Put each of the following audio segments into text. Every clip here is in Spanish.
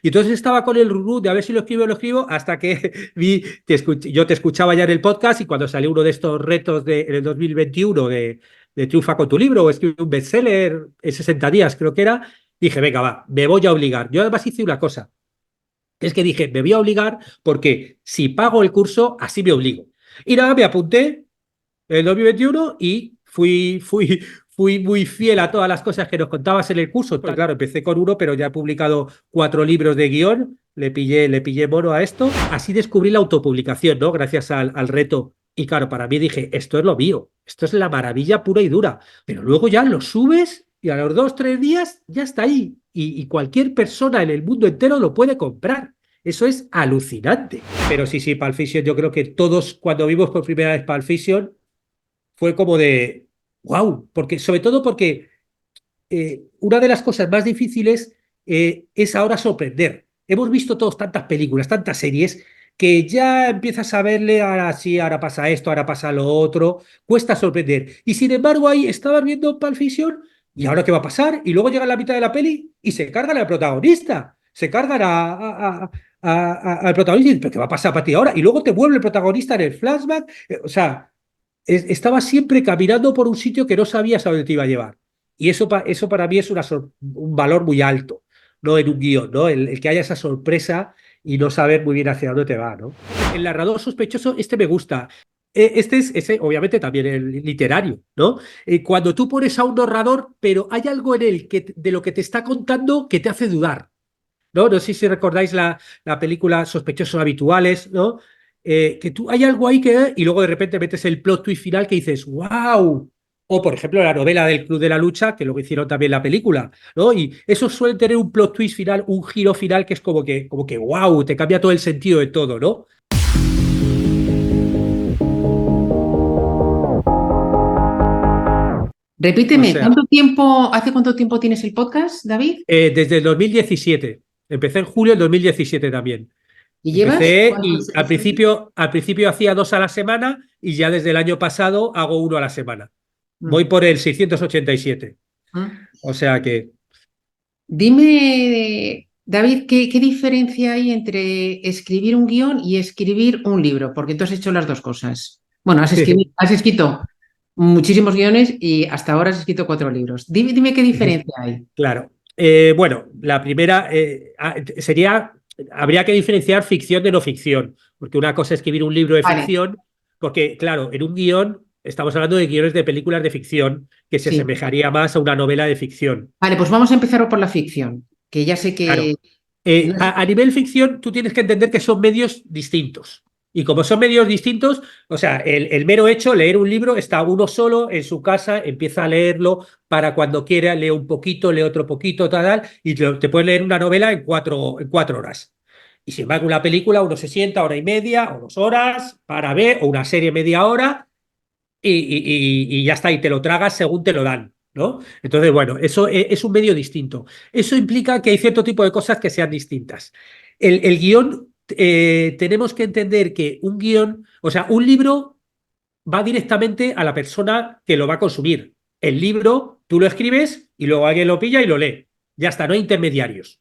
Y entonces estaba con el rurú de a ver si lo escribo, hasta que yo te escuchaba ya en el podcast y cuando salió uno de estos retos en el 2021 de triunfa con tu libro o escribe un bestseller en 60 días, creo que era, dije, venga, va, me voy a obligar. Yo además hice una cosa, que es que dije, me voy a obligar porque si pago el curso, así me obligo. Y nada, me apunté en el 2021 y fui muy fiel a todas las cosas que nos contabas en el curso. Claro, empecé con uno, pero ya he publicado 4 libros de guión, le pillé mono a esto. Así descubrí la autopublicación, ¿no? Gracias al reto. Y claro, para mí dije, esto es lo mío, esto es la maravilla pura y dura. Pero luego ya lo subes y a los 2, 3 días ya está ahí. Y cualquier persona en el mundo entero lo puede comprar. Eso es alucinante. Pero sí, Pulp Fiction, yo creo que todos cuando vimos por primera vez Pulp Fiction, fue como de wow, porque, sobre todo porque una de las cosas más difíciles es ahora sorprender. Hemos visto todos tantas películas, tantas series, que ya empiezas a verle, ahora sí, ahora pasa esto, ahora pasa lo otro, cuesta sorprender. Y sin embargo, ahí estabas viendo Pulp Fiction, ¿y ahora qué va a pasar? Y luego llega la mitad de la peli y se cargan al protagonista, se cargan al protagonista y dices, ¿pero qué va a pasar para ti ahora? Y luego te vuelve el protagonista en el flashback. O sea, estaba siempre caminando por un sitio que no sabías a dónde te iba a llevar. Y eso para mí es un valor muy alto, ¿no? En un guión, ¿no? El que haya esa sorpresa y no saber muy bien hacia dónde te va, ¿no? El narrador sospechoso, este me gusta. Este es ese, obviamente, también el literario, ¿no? Cuando tú pones a un narrador, pero hay algo en él de lo que te está contando que te hace dudar. ¿No? No sé si recordáis la película Sospechosos Habituales, ¿no? Que tú hay algo ahí y luego de repente metes el plot twist final que dices, ¡wow! O, por ejemplo, la novela del Club de la Lucha, que luego hicieron también la película, ¿no? Y eso suele tener un plot twist final, un giro final que es como que ¡wow! Te cambia todo el sentido de todo, ¿no? O Repíteme, sea, ¿hace cuánto tiempo tienes el podcast, David? desde el 2017. Empecé en julio del 2017 también. ¿Y llevas Empecé y cuántos al principio hacía 2 a la semana y ya desde el año pasado hago uno a la semana. Voy Mm, por el 687. mm. O sea que, Dime, David, ¿qué diferencia hay entre escribir un guión y escribir un libro? Porque tú has hecho las dos cosas. Bueno, has escrito muchísimos guiones y hasta ahora has escrito 4 libros. Dime qué diferencia hay. claro. Bueno, la primera habría que diferenciar ficción de no ficción, porque una cosa es escribir un libro de Vale, ficción, porque claro, en un guión estamos hablando de guiones de películas de ficción, que se sí. asemejaría más a una novela de ficción. Vale, pues vamos a empezar por la ficción, que ya sé que... Claro. no es- A nivel ficción, tú tienes que entender que son medios distintos. Y como son medios distintos, o sea, el mero hecho, leer un libro, está uno solo en su casa, empieza a leerlo para cuando quiera, lee un poquito, lee otro poquito, tal, y te puedes leer una novela en 4 horas. Y sin embargo, una película, uno se sienta hora y media o 2 horas para ver, o una serie media hora, y ya está, y te lo tragas según te lo dan, ¿no? Entonces, bueno, eso es un medio distinto. Eso implica que hay cierto tipo de cosas que sean distintas. El guión, tenemos que entender que un guión, o sea, un libro va directamente a la persona que lo va a consumir. El libro, tú lo escribes y luego alguien lo pilla y lo lee. Ya está, no hay intermediarios.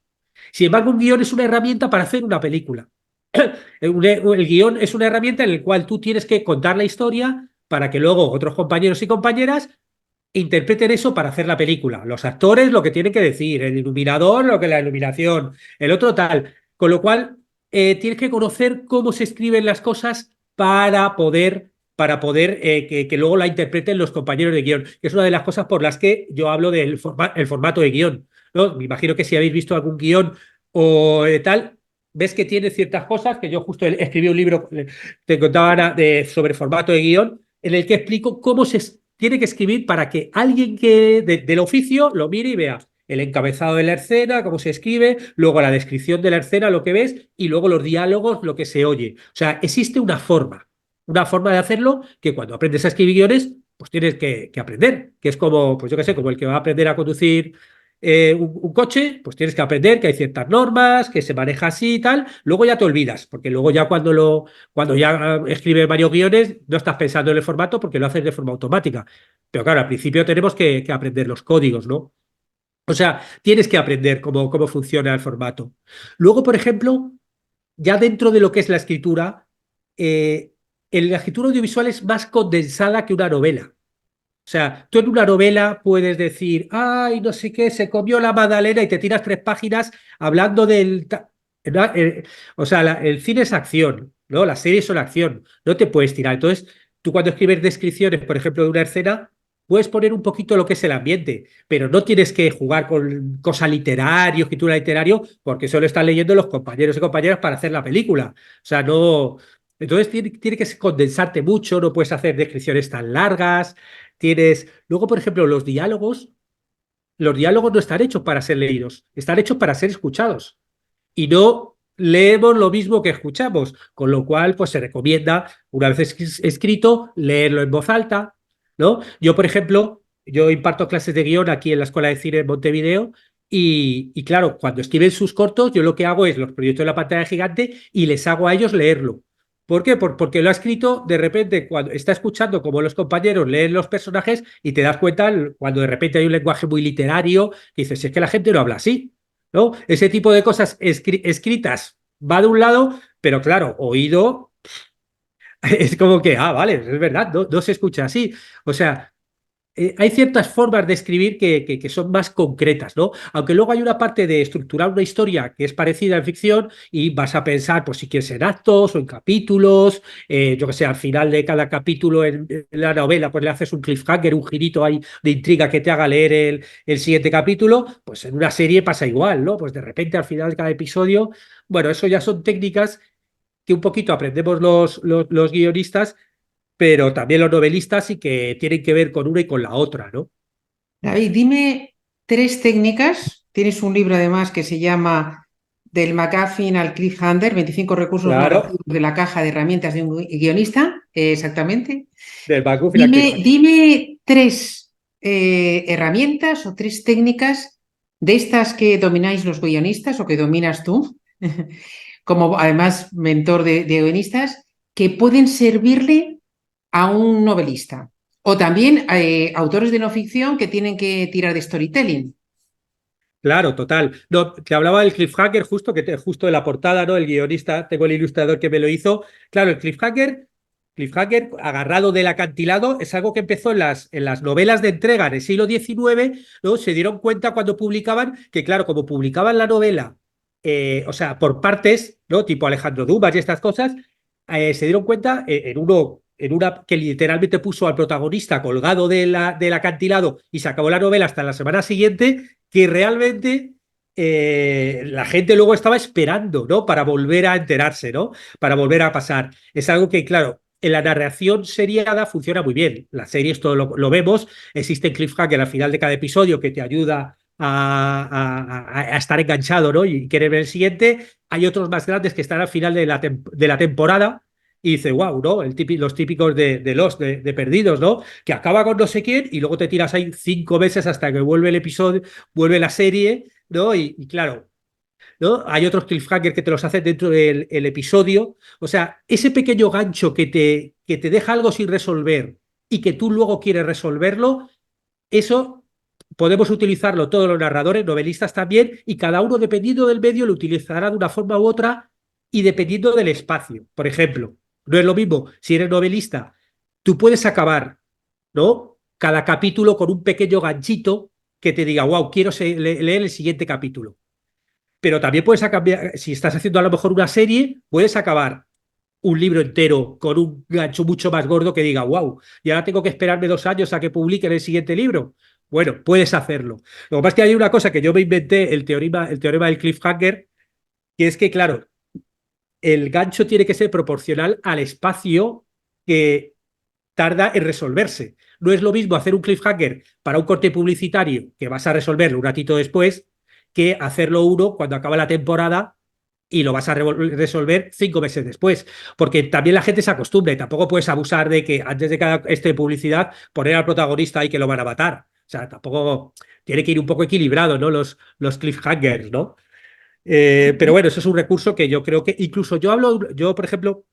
Sin embargo, un guión es una herramienta para hacer una película. El guión es una herramienta en la cual tú tienes que contar la historia para que luego otros compañeros y compañeras interpreten eso para hacer la película. Los actores lo que tienen que decir, el iluminador lo que la iluminación, el otro tal. Con lo cual, tienes que conocer cómo se escriben las cosas para poder que luego la interpreten los compañeros de guión, que es una de las cosas por las que yo hablo del el formato de guión, ¿no? Me imagino que si habéis visto algún guión o tal, ves que tiene ciertas cosas, que yo justo escribí un libro, te contaba Ana, sobre formato de guión, en el que explico cómo se tiene que escribir para que alguien del oficio lo mire y vea el encabezado de la escena, cómo se escribe, luego la descripción de la escena, lo que ves, y luego los diálogos, lo que se oye. O sea, existe una forma de hacerlo que cuando aprendes a escribir guiones, pues tienes que aprender, que es como, pues yo qué sé, como el que va a aprender a conducir un coche, pues tienes que aprender que hay ciertas normas, que se maneja así y tal, luego ya te olvidas, porque luego ya cuando ya escribes varios guiones, no estás pensando en el formato porque lo haces de forma automática. Pero claro, al principio tenemos que aprender los códigos, ¿no? O sea, tienes que aprender cómo funciona el formato. Luego, por ejemplo, ya dentro de lo que es la escritura, eh, la escritura audiovisual es más condensada que una novela. O sea, tú en una novela puedes decir, ay, no sé qué, se comió la magdalena y te tiras 3 páginas hablando del... ¿no? O sea, el cine es acción, ¿no? Las series son acción, no te puedes tirar. Entonces, tú cuando escribes descripciones, por ejemplo, de una escena, puedes poner un poquito lo que es el ambiente, pero no tienes que jugar con cosa literaria, escritura literario, porque solo están leyendo los compañeros y compañeras para hacer la película. O sea, no... Entonces tiene que condensarte mucho, no puedes hacer descripciones tan largas. Luego, por ejemplo, los diálogos no están hechos para ser leídos, están hechos para ser escuchados. Y no leemos lo mismo que escuchamos, con lo cual, pues se recomienda, una vez escrito, leerlo en voz alta, ¿no? Yo, por ejemplo, yo imparto clases de guión aquí en la Escuela de Cine en Montevideo. Y claro, cuando escriben sus cortos, yo lo que hago es los proyecto en la pantalla gigante y les hago a ellos leerlo. ¿Por qué? Porque lo ha escrito de repente cuando está escuchando como los compañeros leen los personajes y te das cuenta cuando de repente hay un lenguaje muy literario que dices, si es que la gente no habla así, ¿no? Ese tipo de cosas escritas va de un lado, pero claro, oído es como que, vale, es verdad, no se escucha así. O sea, hay ciertas formas de escribir que son más concretas, ¿no? Aunque luego hay una parte de estructurar una historia que es parecida en ficción y vas a pensar, pues si quieres en actos o en capítulos, yo que sé, al final de cada capítulo en la novela, pues le haces un cliffhanger, un girito ahí de intriga que te haga leer el siguiente capítulo, pues en una serie pasa igual, ¿no? Pues de repente al final de cada episodio, bueno, eso ya son técnicas que un poquito aprendemos los guionistas, pero también los novelistas y que tienen que ver con una y con la otra, ¿no? David, dime 3 técnicas. Tienes un libro además que se llama Del McGuffin al Cliffhanger, 25 recursos Claro, narrativos de la caja de herramientas de un guionista. Exactamente. del McGuffin al Dime, cliffhanger. dime 3 herramientas o 3 técnicas de estas que domináis los guionistas o que dominas tú, como además mentor de guionistas, que pueden servirle a un novelista. O también autores de no ficción que tienen que tirar de storytelling. Claro, total. No, te hablaba del cliffhanger justo, justo de la portada, ¿no? El guionista, tengo el ilustrador que me lo hizo. Claro, el cliffhanger agarrado del acantilado, es algo que empezó en las novelas de entrega en el siglo XIX, ¿no? Se dieron cuenta cuando publicaban que, claro, como publicaban la novela, o sea, por partes, ¿no? Tipo Alejandro Dumas y estas cosas, se dieron cuenta en una que literalmente puso al protagonista colgado del acantilado y se acabó la novela hasta la semana siguiente, que realmente la gente luego estaba esperando, ¿no? Para volver a enterarse, ¿no? Para volver a pasar. Es algo que, claro, en la narración seriada funciona muy bien. Las series todo lo vemos. Existe cliffhanger al final de cada episodio que te ayuda a estar enganchado, ¿no? Y querer ver el siguiente. Hay otros más grandes que están al final de la temporada y dice, wow, ¿no? Los típicos de Perdidos, ¿no? Que acaba con no sé quién y luego te tiras ahí 5 meses hasta que vuelve el episodio, vuelve la serie, ¿no? Y claro, ¿no? Hay otros cliffhanger que te los hacen dentro del el episodio. O sea, ese pequeño gancho que te deja algo sin resolver y que tú luego quieres resolverlo, eso podemos utilizarlo todos los narradores, novelistas también, y cada uno, dependiendo del medio, lo utilizará de una forma u otra y dependiendo del espacio. Por ejemplo, no es lo mismo si eres novelista, tú puedes acabar, ¿no? Cada capítulo con un pequeño ganchito que te diga, wow, quiero leer el siguiente capítulo. Pero también puedes acabar, si estás haciendo a lo mejor una serie, puedes acabar un libro entero con un gancho mucho más gordo que diga, wow, y ahora tengo que esperarme 2 años a que publiquen el siguiente libro. Bueno, puedes hacerlo. Lo que pasa es que hay una cosa que yo me inventé, el teorema del cliffhanger, que es que, claro, el gancho tiene que ser proporcional al espacio que tarda en resolverse. No es lo mismo hacer un cliffhanger para un corte publicitario que vas a resolverlo un ratito después que hacerlo uno cuando acaba la temporada y lo vas a resolver 5 meses después. Porque también la gente se acostumbra y tampoco puedes abusar de que antes de cada publicidad poner al protagonista ahí que lo van a matar. O sea, tampoco tiene que ir un poco equilibrado, ¿no? Los cliffhangers, ¿no? Pero bueno, eso es un recurso que yo creo que incluso yo, por ejemplo,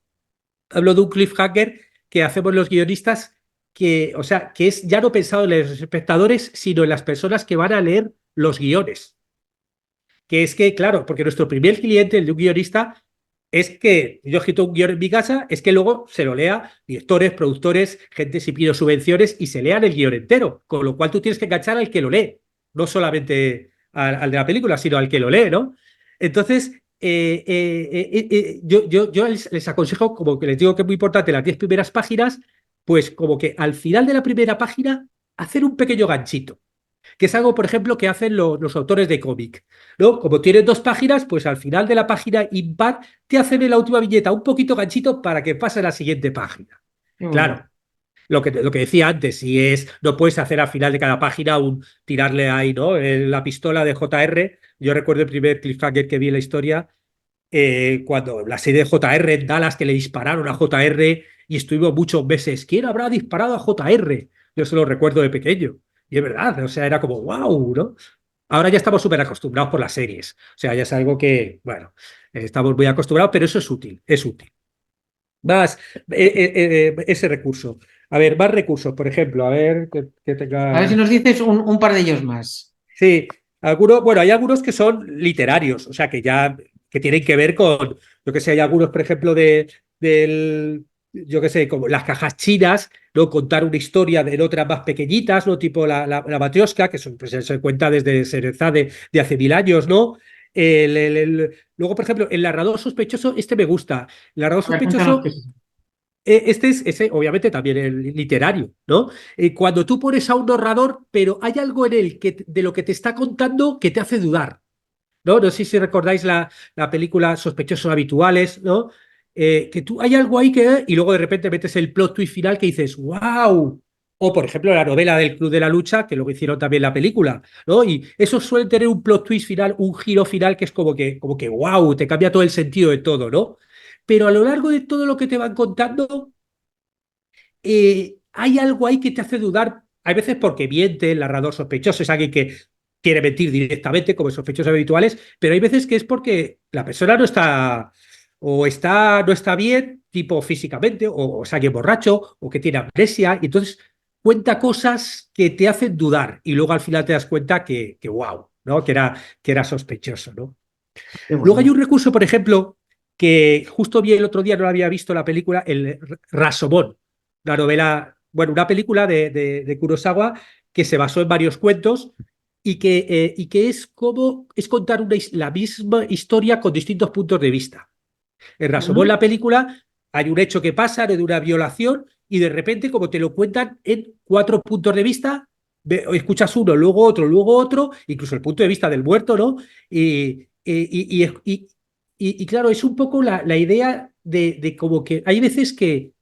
hablo de un cliffhanger que hacemos los guionistas o sea, que es ya no pensado en los espectadores, sino en las personas que van a leer los guiones. Que es que, claro, porque nuestro primer cliente, el de un guionista, es que yo escrito un guion en mi casa, es que luego se lo lea directores, productores, gente si pido subvenciones y se lean el guion entero. Con lo cual tú tienes que enganchar al que lo lee, no solamente al de la película, sino al que lo lee, ¿no? Entonces, yo les aconsejo, como que les digo que es muy importante, las 10 primeras páginas, pues como que al final de la primera página, hacer un pequeño ganchito que es algo, por ejemplo, que hacen los autores de cómic, ¿no? Como tienen 2 páginas, pues al final de la página impar te hacen en la última viñeta un poquito ganchito para que pase a la siguiente página. Qué bonito. Claro, lo que decía antes, si es, no puedes hacer al final de cada página tirarle ahí, ¿no? La pistola de JR. Yo recuerdo el primer cliffhanger que vi en la historia, cuando la serie de JR en Dallas, que le dispararon a JR y estuvimos muchos meses. ¿Quién habrá disparado a JR? Yo se lo recuerdo de pequeño. Y es verdad, o sea, era como wow, ¿no? Ahora ya estamos súper acostumbrados por las series. O sea, ya es algo que, bueno, estamos muy acostumbrados, pero eso es útil, es útil. Más ese recurso. A ver, más recursos, por ejemplo, a ver que A ver si tenga. nos dices un par de ellos más. Sí, bueno, hay algunos que son literarios, o sea, que tienen que ver con, yo que sé, hay algunos, por ejemplo, yo que sé, como las cajas chinas, ¿no? Contar una historia de otras más pequeñitas, ¿no? Tipo la Matrioshka, que pues, se cuenta desde Serezade de hace 1000 años, ¿no? Luego, por ejemplo, el narrador sospechoso, este me gusta. El narrador A ver, cuéntanos qué sospechoso, es eso. este es ese, obviamente también el literario, ¿no? Cuando tú pones a un narrador, pero hay algo en él de lo que te está contando que te hace dudar, ¿no? No sé si recordáis la película Sospechosos Habituales, ¿no? Que tú hay algo ahí y luego de repente metes el plot twist final que dices, ¡wow! O, por ejemplo, la novela del Club de la Lucha, que luego hicieron también la película, ¿no? Y eso suele tener un plot twist final, un giro final que es como que ¡wow! Te cambia todo el sentido de todo, ¿no? Pero a lo largo de todo lo que te van contando, hay algo ahí que te hace dudar. Hay veces porque miente, el narrador sospechoso es alguien que quiere mentir directamente, como sospechosos habituales, pero hay veces que es porque la persona no está, no está bien, tipo físicamente, o es alguien borracho, o que tiene amnesia, y entonces cuenta cosas que te hacen dudar, y luego al final te das cuenta que wow, ¿no? Que era sospechoso, ¿no? Qué Luego hay bueno. un recurso, por ejemplo, que justo vi el otro día, no lo había visto la película, el Rashomon, la novela, bueno, una película de Kurosawa que se basó en varios cuentos y que es contar la misma historia con distintos puntos de vista. En Rashomon, Ujú. la película, hay un hecho que pasa de una violación y de repente, como te lo cuentan en 4 puntos de vista, escuchas uno, luego otro, incluso el punto de vista del muerto, ¿no? Y claro, es un poco la idea de como que hay veces que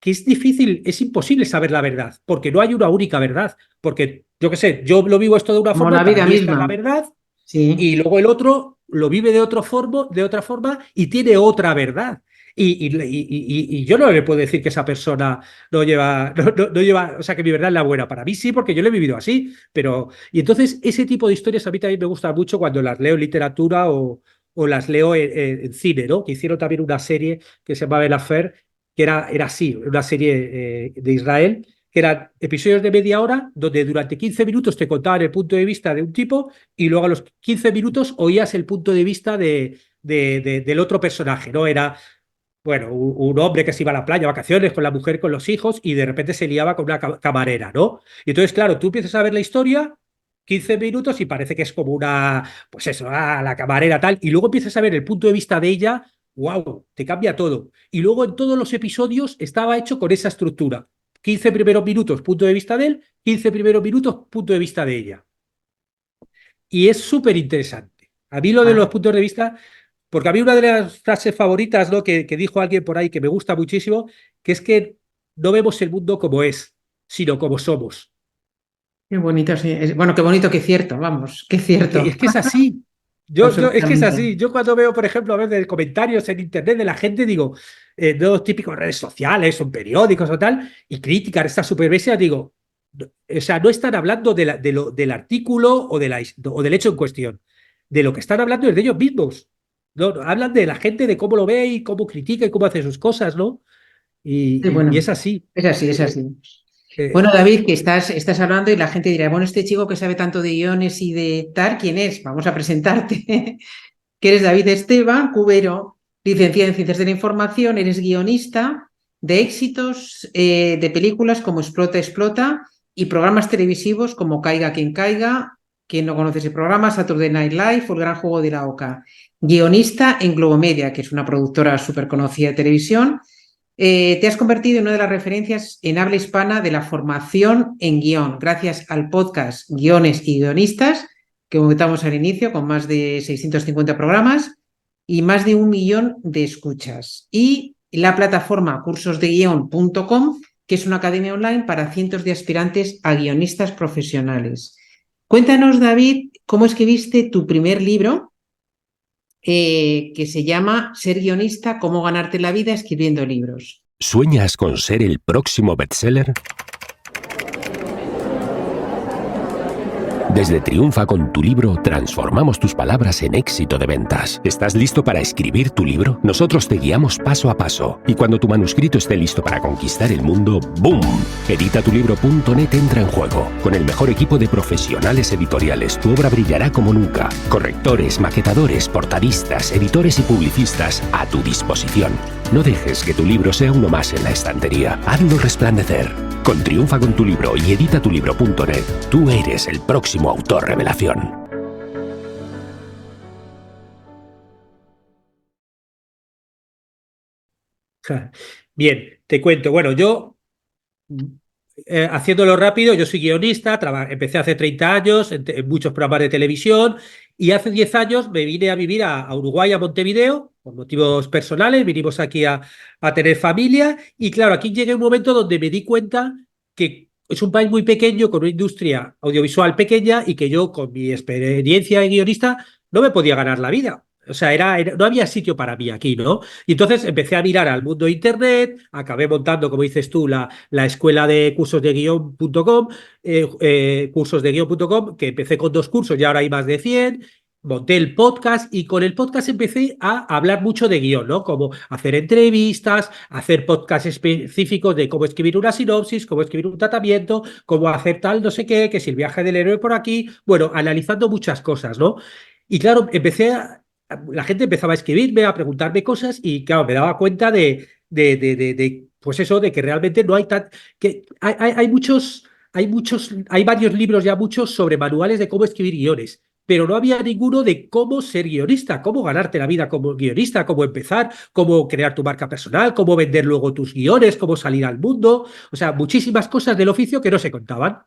es difícil, es imposible saber la verdad, porque no hay una única verdad, porque yo qué sé, yo lo vivo esto de una Como forma la y para vida mí esta es la misma. verdad, Sí. y luego el otro lo vive de otra forma y tiene otra verdad. Y yo no le puedo decir que esa persona no lleva, o sea, que mi verdad es la buena. Para mí sí, porque yo lo he vivido así, pero. Y entonces ese tipo de historias a mí también me gusta mucho cuando las leo en literatura o las leo en cine, ¿no? Que hicieron también una serie que se llamaba El Affair, que era así, una serie de Israel, que eran episodios de media hora donde durante 15 minutos te contaban el punto de vista de un tipo y luego a los 15 minutos oías el punto de vista del otro personaje, ¿no? Era, bueno, un hombre que se iba a la playa, a vacaciones, con la mujer, con los hijos, y de repente se liaba con una camarera, ¿no? Y entonces, claro, tú empiezas a ver la historia, 15 minutos, y parece que es como pues eso, la camarera tal, y luego empiezas a ver el punto de vista de ella, wow, te cambia todo. Y luego en todos los episodios estaba hecho con esa estructura. 15 primeros minutos, punto de vista de él, 15 primeros minutos, punto de vista de ella. Y es súper interesante. A mí lo de los Ah, puntos de vista, porque a mí una de las frases favoritas, ¿no? que dijo alguien por ahí que me gusta muchísimo, que es que no vemos el mundo como es, sino como somos. qué bonito, sí. Bueno, qué bonito, qué cierto, vamos, qué Y cierto. es que es así. Es que es Absolutamente. así. Yo cuando veo, por ejemplo, a veces comentarios en internet de la gente, digo, de los típicos redes sociales o periódicos o tal, y critican esta supervivencia, digo, o sea, no están hablando del artículo o del hecho en cuestión. De lo que están hablando es de ellos mismos. No, hablan de la gente, de cómo lo ve y cómo critica y cómo hace sus cosas, ¿no? Sí, Y bueno, es así. es así, es Eh, así. Bueno, David, que estás hablando y la gente dirá, bueno, este chico que sabe tanto de guiones y de tal, ¿quién es? Vamos a presentarte. Que eres David Esteban Cubero, licenciado en Ciencias de la Información, eres guionista de éxitos de películas como Explota, Explota y programas televisivos como Caiga quien caiga, quien no conoce ese programa, Saturday Night Live o El Gran Juego de la Oca. Guionista en Globomedia, que es una productora súper conocida de televisión. Te has convertido en una de las referencias en habla hispana de la formación en guión, gracias al podcast Guiones y Guionistas, que comentamos al inicio, con más de 650 programas y más de 1 millón de escuchas. Y la plataforma cursosdeguion.com, que es una academia online para cientos de aspirantes a guionistas profesionales. Cuéntanos, David, cómo escribiste tu primer libro, que se llama Ser guionista, cómo ganarte la vida escribiendo libros. ¿Sueñas con ser el próximo bestseller? Desde Triunfa con tu libro, transformamos tus palabras en éxito de ventas. ¿Estás listo para escribir tu libro? Nosotros te guiamos paso a paso. Y cuando tu manuscrito esté listo para conquistar el mundo, ¡boom! Editatulibro.net entra en juego. Con el mejor equipo de profesionales editoriales, tu obra brillará como nunca. Correctores, maquetadores, portadistas, editores y publicistas a tu disposición. No dejes que tu libro sea uno más en la estantería. Hazlo resplandecer. Con Triunfa con tu libro y editatulibro.net, tú eres el próximo autor revelación. Bien, te cuento. Bueno, yo, haciéndolo rápido, yo soy guionista, empecé hace 30 años en muchos programas de televisión y hace 10 años me vine a vivir a Uruguay, a Montevideo, por motivos personales, vinimos aquí a tener familia y claro, aquí llegué a un momento donde me di cuenta que es un país muy pequeño, con una industria audiovisual pequeña y que yo, con mi experiencia de guionista, no me podía ganar la vida. O sea, no había sitio para mí aquí, ¿no? Y entonces empecé a mirar al mundo de Internet, acabé montando, como dices tú, la escuela de cursos de guión.com, cursosdeguion.com, que empecé con 2 cursos y ahora hay más de 100. Monté el podcast y con el podcast empecé a hablar mucho de guión, ¿no? Como hacer entrevistas, hacer podcasts específicos de cómo escribir una sinopsis, cómo escribir un tratamiento, cómo hacer tal, no sé qué, que si el viaje del héroe por aquí, bueno, analizando muchas cosas, ¿no? Y claro, la gente empezaba a escribirme, a preguntarme cosas y claro, me daba cuenta pues eso, de que realmente no hay que hay varios libros ya muchos sobre manuales de cómo escribir guiones, pero no había ninguno de cómo ser guionista, cómo ganarte la vida como guionista, cómo empezar, cómo crear tu marca personal, cómo vender luego tus guiones, cómo salir al mundo, o sea, muchísimas cosas del oficio que no se contaban.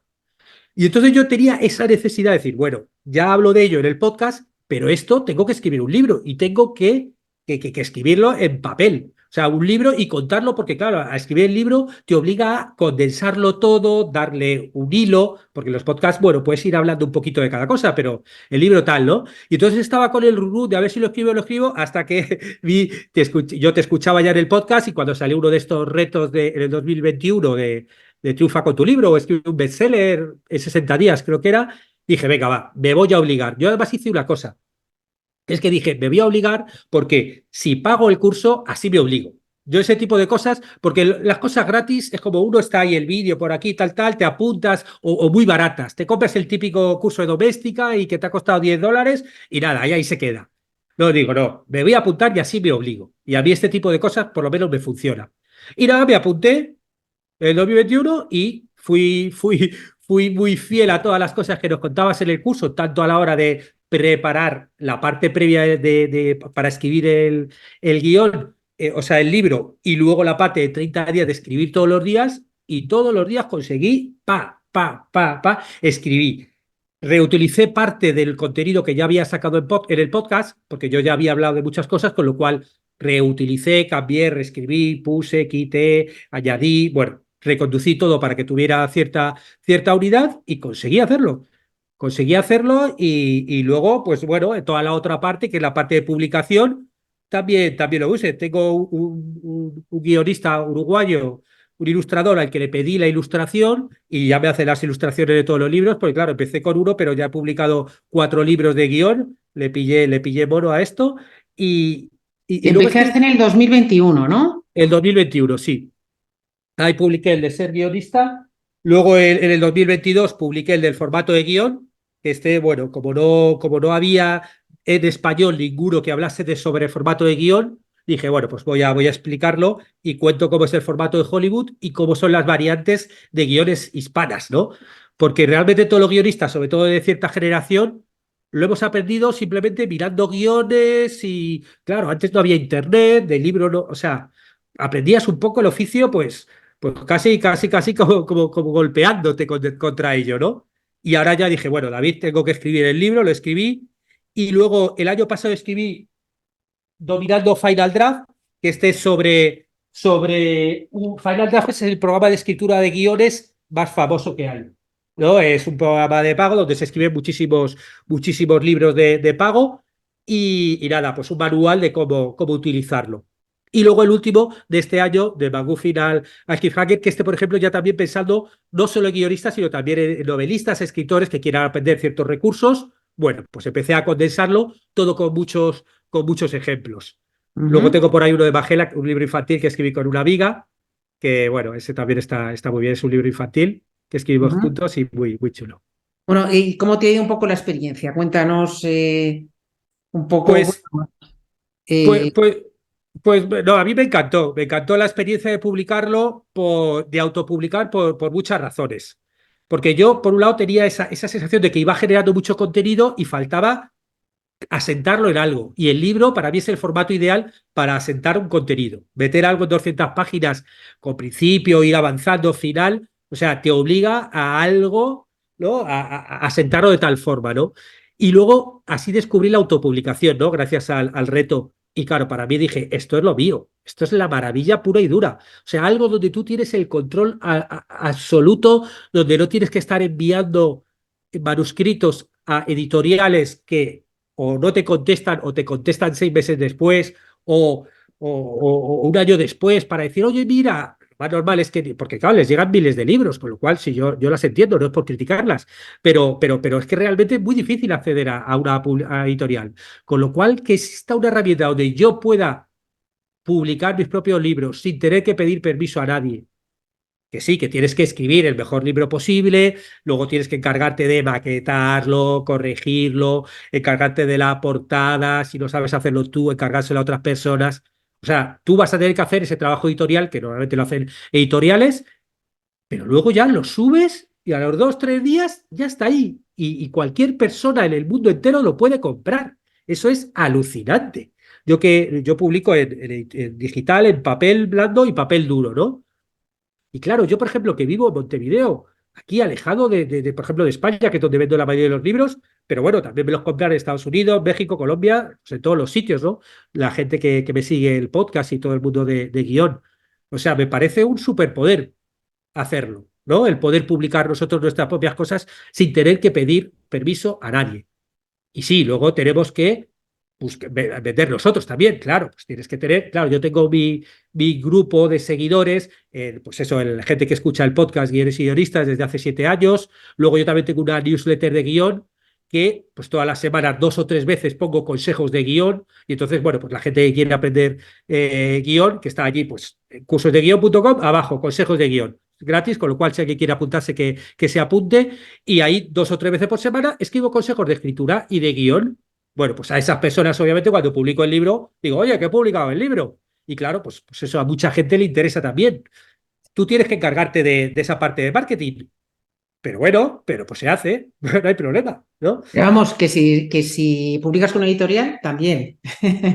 Y entonces yo tenía esa necesidad de decir, bueno, ya hablo de ello en el podcast, pero esto tengo que escribir un libro y tengo que escribirlo en papel. O sea, un libro y contarlo, porque claro, a escribir el libro te obliga a condensarlo todo, darle un hilo, porque los podcasts, bueno, puedes ir hablando un poquito de cada cosa, pero el libro tal, ¿no? Y entonces estaba con el rurú de a ver si lo escribo, hasta que yo te escuchaba ya en el podcast y cuando salió uno de estos retos en el 2021 de Triunfa con tu libro o escribir un bestseller en 60 días, creo que era, dije, venga, va, me voy a obligar. Yo además hice una cosa, que es que dije, me voy a obligar porque si pago el curso, así me obligo. Yo ese tipo de cosas, porque las cosas gratis es como uno está ahí el vídeo por aquí, tal, te apuntas o muy baratas. Te compras el típico curso de doméstica y que te ha costado $10 y nada, y ahí se queda. No digo, no, me voy a apuntar y así me obligo. Y a mí este tipo de cosas por lo menos me funciona. Y nada, me apunté en 2021 y fui muy fiel a todas las cosas que nos contabas en el curso, tanto a la hora de preparar la parte previa para escribir el guión, o sea, el libro, y luego la parte de 30 días de escribir todos los días, y todos los días conseguí, escribí. Reutilicé parte del contenido que ya había sacado en el podcast, porque yo ya había hablado de muchas cosas, con lo cual reutilicé, cambié, reescribí, puse, quité, añadí, bueno, reconducí todo para que tuviera cierta unidad y conseguí hacerlo. Conseguí hacerlo y luego, pues bueno, toda la otra parte, que es la parte de publicación, también lo use. Tengo un guionista uruguayo, un ilustrador al que le pedí la ilustración y ya me hace las ilustraciones de todos los libros, porque claro, empecé con uno, pero ya he publicado 4 libros de guión, le pillé mono a esto y luego Empezaste en el 2021, ¿no? el 2021, sí. Ahí publiqué el de ser guionista Luego en el 2022 publiqué el del formato de guión, que bueno, como no había en español ninguno que hablase sobre formato de guión, dije, bueno, pues voy a explicarlo y cuento cómo es el formato de Hollywood y cómo son las variantes de guiones hispanas, ¿no? Porque realmente todos los guionistas, sobre todo de cierta generación, lo hemos aprendido simplemente mirando guiones y, claro, antes no había internet, de libro no, o sea, aprendías un poco el oficio, pues casi como golpeándote contra ello, ¿no? Y ahora ya dije, bueno, David, tengo que escribir el libro, lo escribí. Y luego el año pasado escribí Dominando Final Draft, que es sobre un Final Draft es el programa de escritura de guiones más famoso que hay, ¿no? Es un programa de pago donde se escriben muchísimos libros de pago y nada, pues un manual de cómo utilizarlo. Y luego el último de este año, de McGuffin al Cliffhanger, que por ejemplo, ya también pensando no solo en guionistas, sino también en novelistas, escritores que quieran aprender ciertos recursos. Bueno, pues empecé a condensarlo todo con muchos ejemplos. Luego Ujú, tengo por ahí uno de Magela, un libro infantil que escribí con una amiga, que bueno, ese también está muy bien, es un libro infantil que escribimos ujú. juntos y muy chulo. Bueno, ¿y cómo te ha ido un poco la experiencia? Cuéntanos un poco, Pues, bueno, pues, eh, pues, pues, no, a mí me encantó la experiencia de publicarlo, de autopublicar por muchas razones. Porque yo, por un lado, tenía esa sensación de que iba generando mucho contenido y faltaba asentarlo en algo. Y el libro para mí es el formato ideal para asentar un contenido. Meter algo en 200 páginas con principio, ir avanzando, final, o sea, te obliga a algo, ¿no? A asentarlo de tal forma, ¿no? Y luego así descubrí la autopublicación, ¿no? Gracias al reto. Y claro, para mí dije, esto es lo mío, esto es la maravilla pura y dura. O sea, algo donde tú tienes el control absoluto, donde no tienes que estar enviando manuscritos a editoriales que o no te contestan o te contestan 6 meses después o un año después para decir, oye, mira, lo más normal es que, porque claro, les llegan miles de libros, con lo cual si yo las entiendo, no es por criticarlas, pero es que realmente es muy difícil acceder a una editorial. Con lo cual, que exista una herramienta donde yo pueda publicar mis propios libros sin tener que pedir permiso a nadie, que sí, que tienes que escribir el mejor libro posible, luego tienes que encargarte de maquetarlo, corregirlo, encargarte de la portada, si no sabes hacerlo tú, encargárselo a otras personas. O sea, tú vas a tener que hacer ese trabajo editorial, que normalmente lo hacen editoriales, pero luego ya lo subes y a los 2, 3 días ya está ahí. Y cualquier persona en el mundo entero lo puede comprar. Eso es alucinante. Yo publico en digital, en papel blando y papel duro, ¿no? Y claro, yo, por ejemplo, que vivo en Montevideo, aquí alejado por ejemplo, de España, que es donde vendo la mayoría de los libros, pero bueno, también me los compran en Estados Unidos, México, Colombia, pues en todos los sitios, ¿no? La gente que me sigue el podcast y todo el mundo de guión. O sea, me parece un superpoder hacerlo, ¿no? El poder publicar nosotros nuestras propias cosas sin tener que pedir permiso a nadie. Y sí, luego tenemos que vender nosotros también, claro. Pues tienes que tener, claro, yo tengo mi grupo de seguidores, pues eso, gente que escucha el podcast Guiones y Guionistas desde hace 7 años. Luego yo también tengo una newsletter de guión que pues todas las semanas 2 o 3 veces pongo consejos de guión y entonces, bueno, pues la gente que quiere aprender guión, que está allí, pues en cursosdeguion.com, abajo, consejos de guión gratis, con lo cual si alguien quiere apuntarse que se apunte y ahí 2 o 3 veces por semana escribo consejos de escritura y de guión. Bueno, pues a esas personas, obviamente, cuando publico el libro, digo, oye, que he publicado el libro. Y claro, pues eso a mucha gente le interesa también. Tú tienes que encargarte de esa parte de marketing. Pero bueno, pero pues se hace, no hay problema, ¿no? pero vamos, que si publicas con una editorial, también.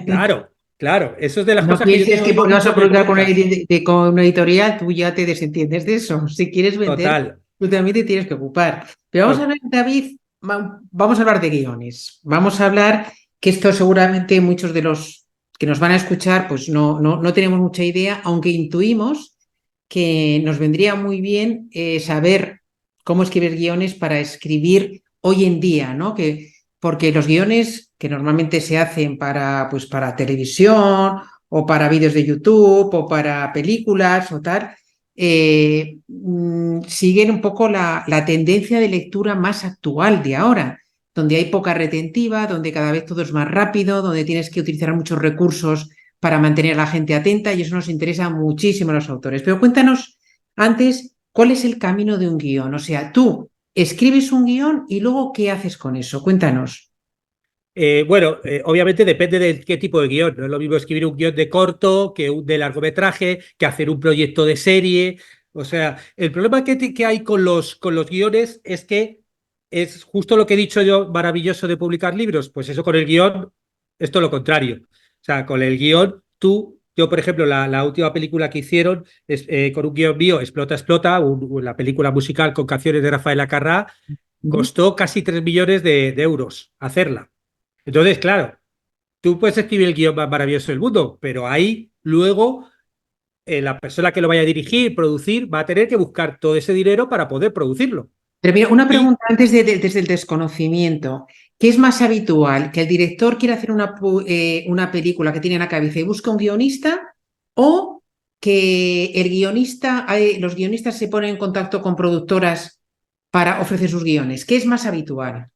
Claro, claro. Eso es de las No cosas que yo pienses tengo que en mi porque vas grupo a de publicar con una, podcast. con una editorial, tú ya te desentiendes de eso. Si quieres vender, Total. tú también te tienes que ocupar. Pero vamos a To- hablar, David, vamos a hablar de guiones. Vamos a hablar que esto seguramente muchos de los que nos van a escuchar, pues no tenemos mucha idea, aunque intuimos que nos vendría muy bien saber cómo escribir guiones para escribir hoy en día, ¿no? Porque los guiones que normalmente se hacen pues para televisión o para vídeos de YouTube o para películas o tal, siguen un poco la tendencia de lectura más actual de ahora, donde hay poca retentiva, donde cada vez todo es más rápido, donde tienes que utilizar muchos recursos para mantener a la gente atenta y eso nos interesa muchísimo a los autores. Pero cuéntanos antes ¿cuál es el camino de un guión? O sea, tú escribes un guión y luego, ¿qué haces con eso? Cuéntanos. Bueno, obviamente depende de qué tipo de guión. No es lo mismo escribir un guión de corto que un de largometraje, que hacer un proyecto de serie. O sea, el problema que hay con los guiones es que es justo lo que he dicho yo, maravilloso de publicar libros. Pues eso con el guión es todo lo contrario. O sea, con el guión, yo por ejemplo, la última película que hicieron es, con un guión mío, Explota, Explota, la película musical con canciones de Rafael Acarrá, Ujú. costó casi 3 millones de euros hacerla. Entonces, claro, tú puedes escribir el guión más maravilloso del mundo, pero ahí luego la persona que lo vaya a dirigir, producir, va a tener que buscar todo ese dinero para poder producirlo. Pero mira, una Y pregunta antes desde el desconocimiento. ¿Qué es más habitual? ¿Que el director quiera hacer una película que tiene en la cabeza y busca un guionista? ¿O que los guionistas se ponen en contacto con productoras para ofrecer sus guiones? ¿Qué es más habitual?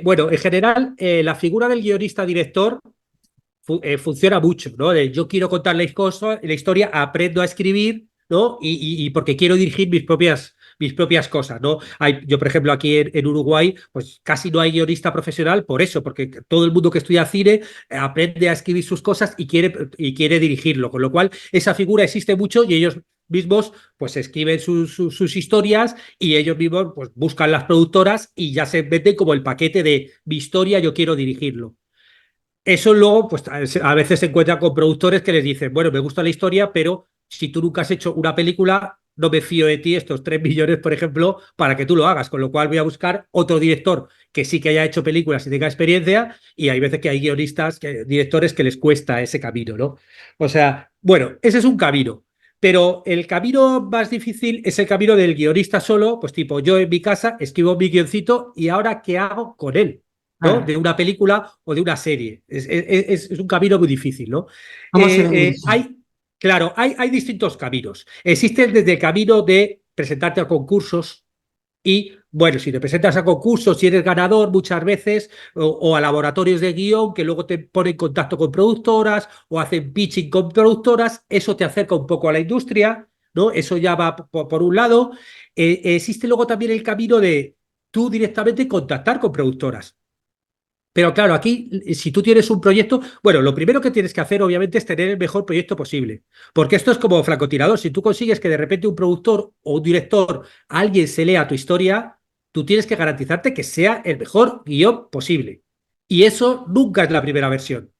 bueno, en general, la figura del guionista-director funciona mucho, ¿no? Yo quiero contar la historia, aprendo a escribir, ¿no? Y porque quiero dirigir mis propias cosas, ¿no? Yo, por ejemplo, aquí en Uruguay, pues casi no hay guionista profesional por eso, porque todo el mundo que estudia cine aprende a escribir sus cosas y quiere dirigirlo, con lo cual esa figura existe mucho y ellos mismos pues escriben sus historias y ellos mismos pues buscan las productoras y ya se venden como el paquete de mi historia, yo quiero dirigirlo. Eso luego, pues a veces se encuentra con productores que les dicen, bueno, me gusta la historia, pero si tú nunca has hecho una película, no me fío de ti estos 3 millones, por ejemplo, para que tú lo hagas. Con lo cual voy a buscar otro director que sí que haya hecho películas y tenga experiencia, y hay veces que hay guionistas, directores que les cuesta ese camino, ¿no? O sea, bueno, ese es un camino. Pero el camino más difícil es el camino del guionista solo, pues tipo, yo en mi casa escribo mi guioncito y ahora ¿qué hago con él? ¿No? Claro. De una película o de una serie. Es un camino muy difícil, ¿no? ¿Cómo se ve eso? Claro, hay distintos caminos. Existe desde el camino de presentarte a concursos y, bueno, si te presentas a concursos, si eres ganador muchas veces, o a laboratorios de guión que luego te ponen en contacto con productoras o hacen pitching con productoras, eso te acerca un poco a la industria, ¿no? Eso ya va por un lado. Existe luego también el camino de tú directamente contactar con productoras. Pero claro, aquí, si tú tienes un proyecto, bueno, lo primero que tienes que hacer, obviamente, es tener el mejor proyecto posible. Porque esto es como francotirador. Si tú consigues que de repente un productor o un director, alguien se lea tu historia, tú tienes que garantizarte que sea el mejor guión posible. Y eso nunca es la primera versión.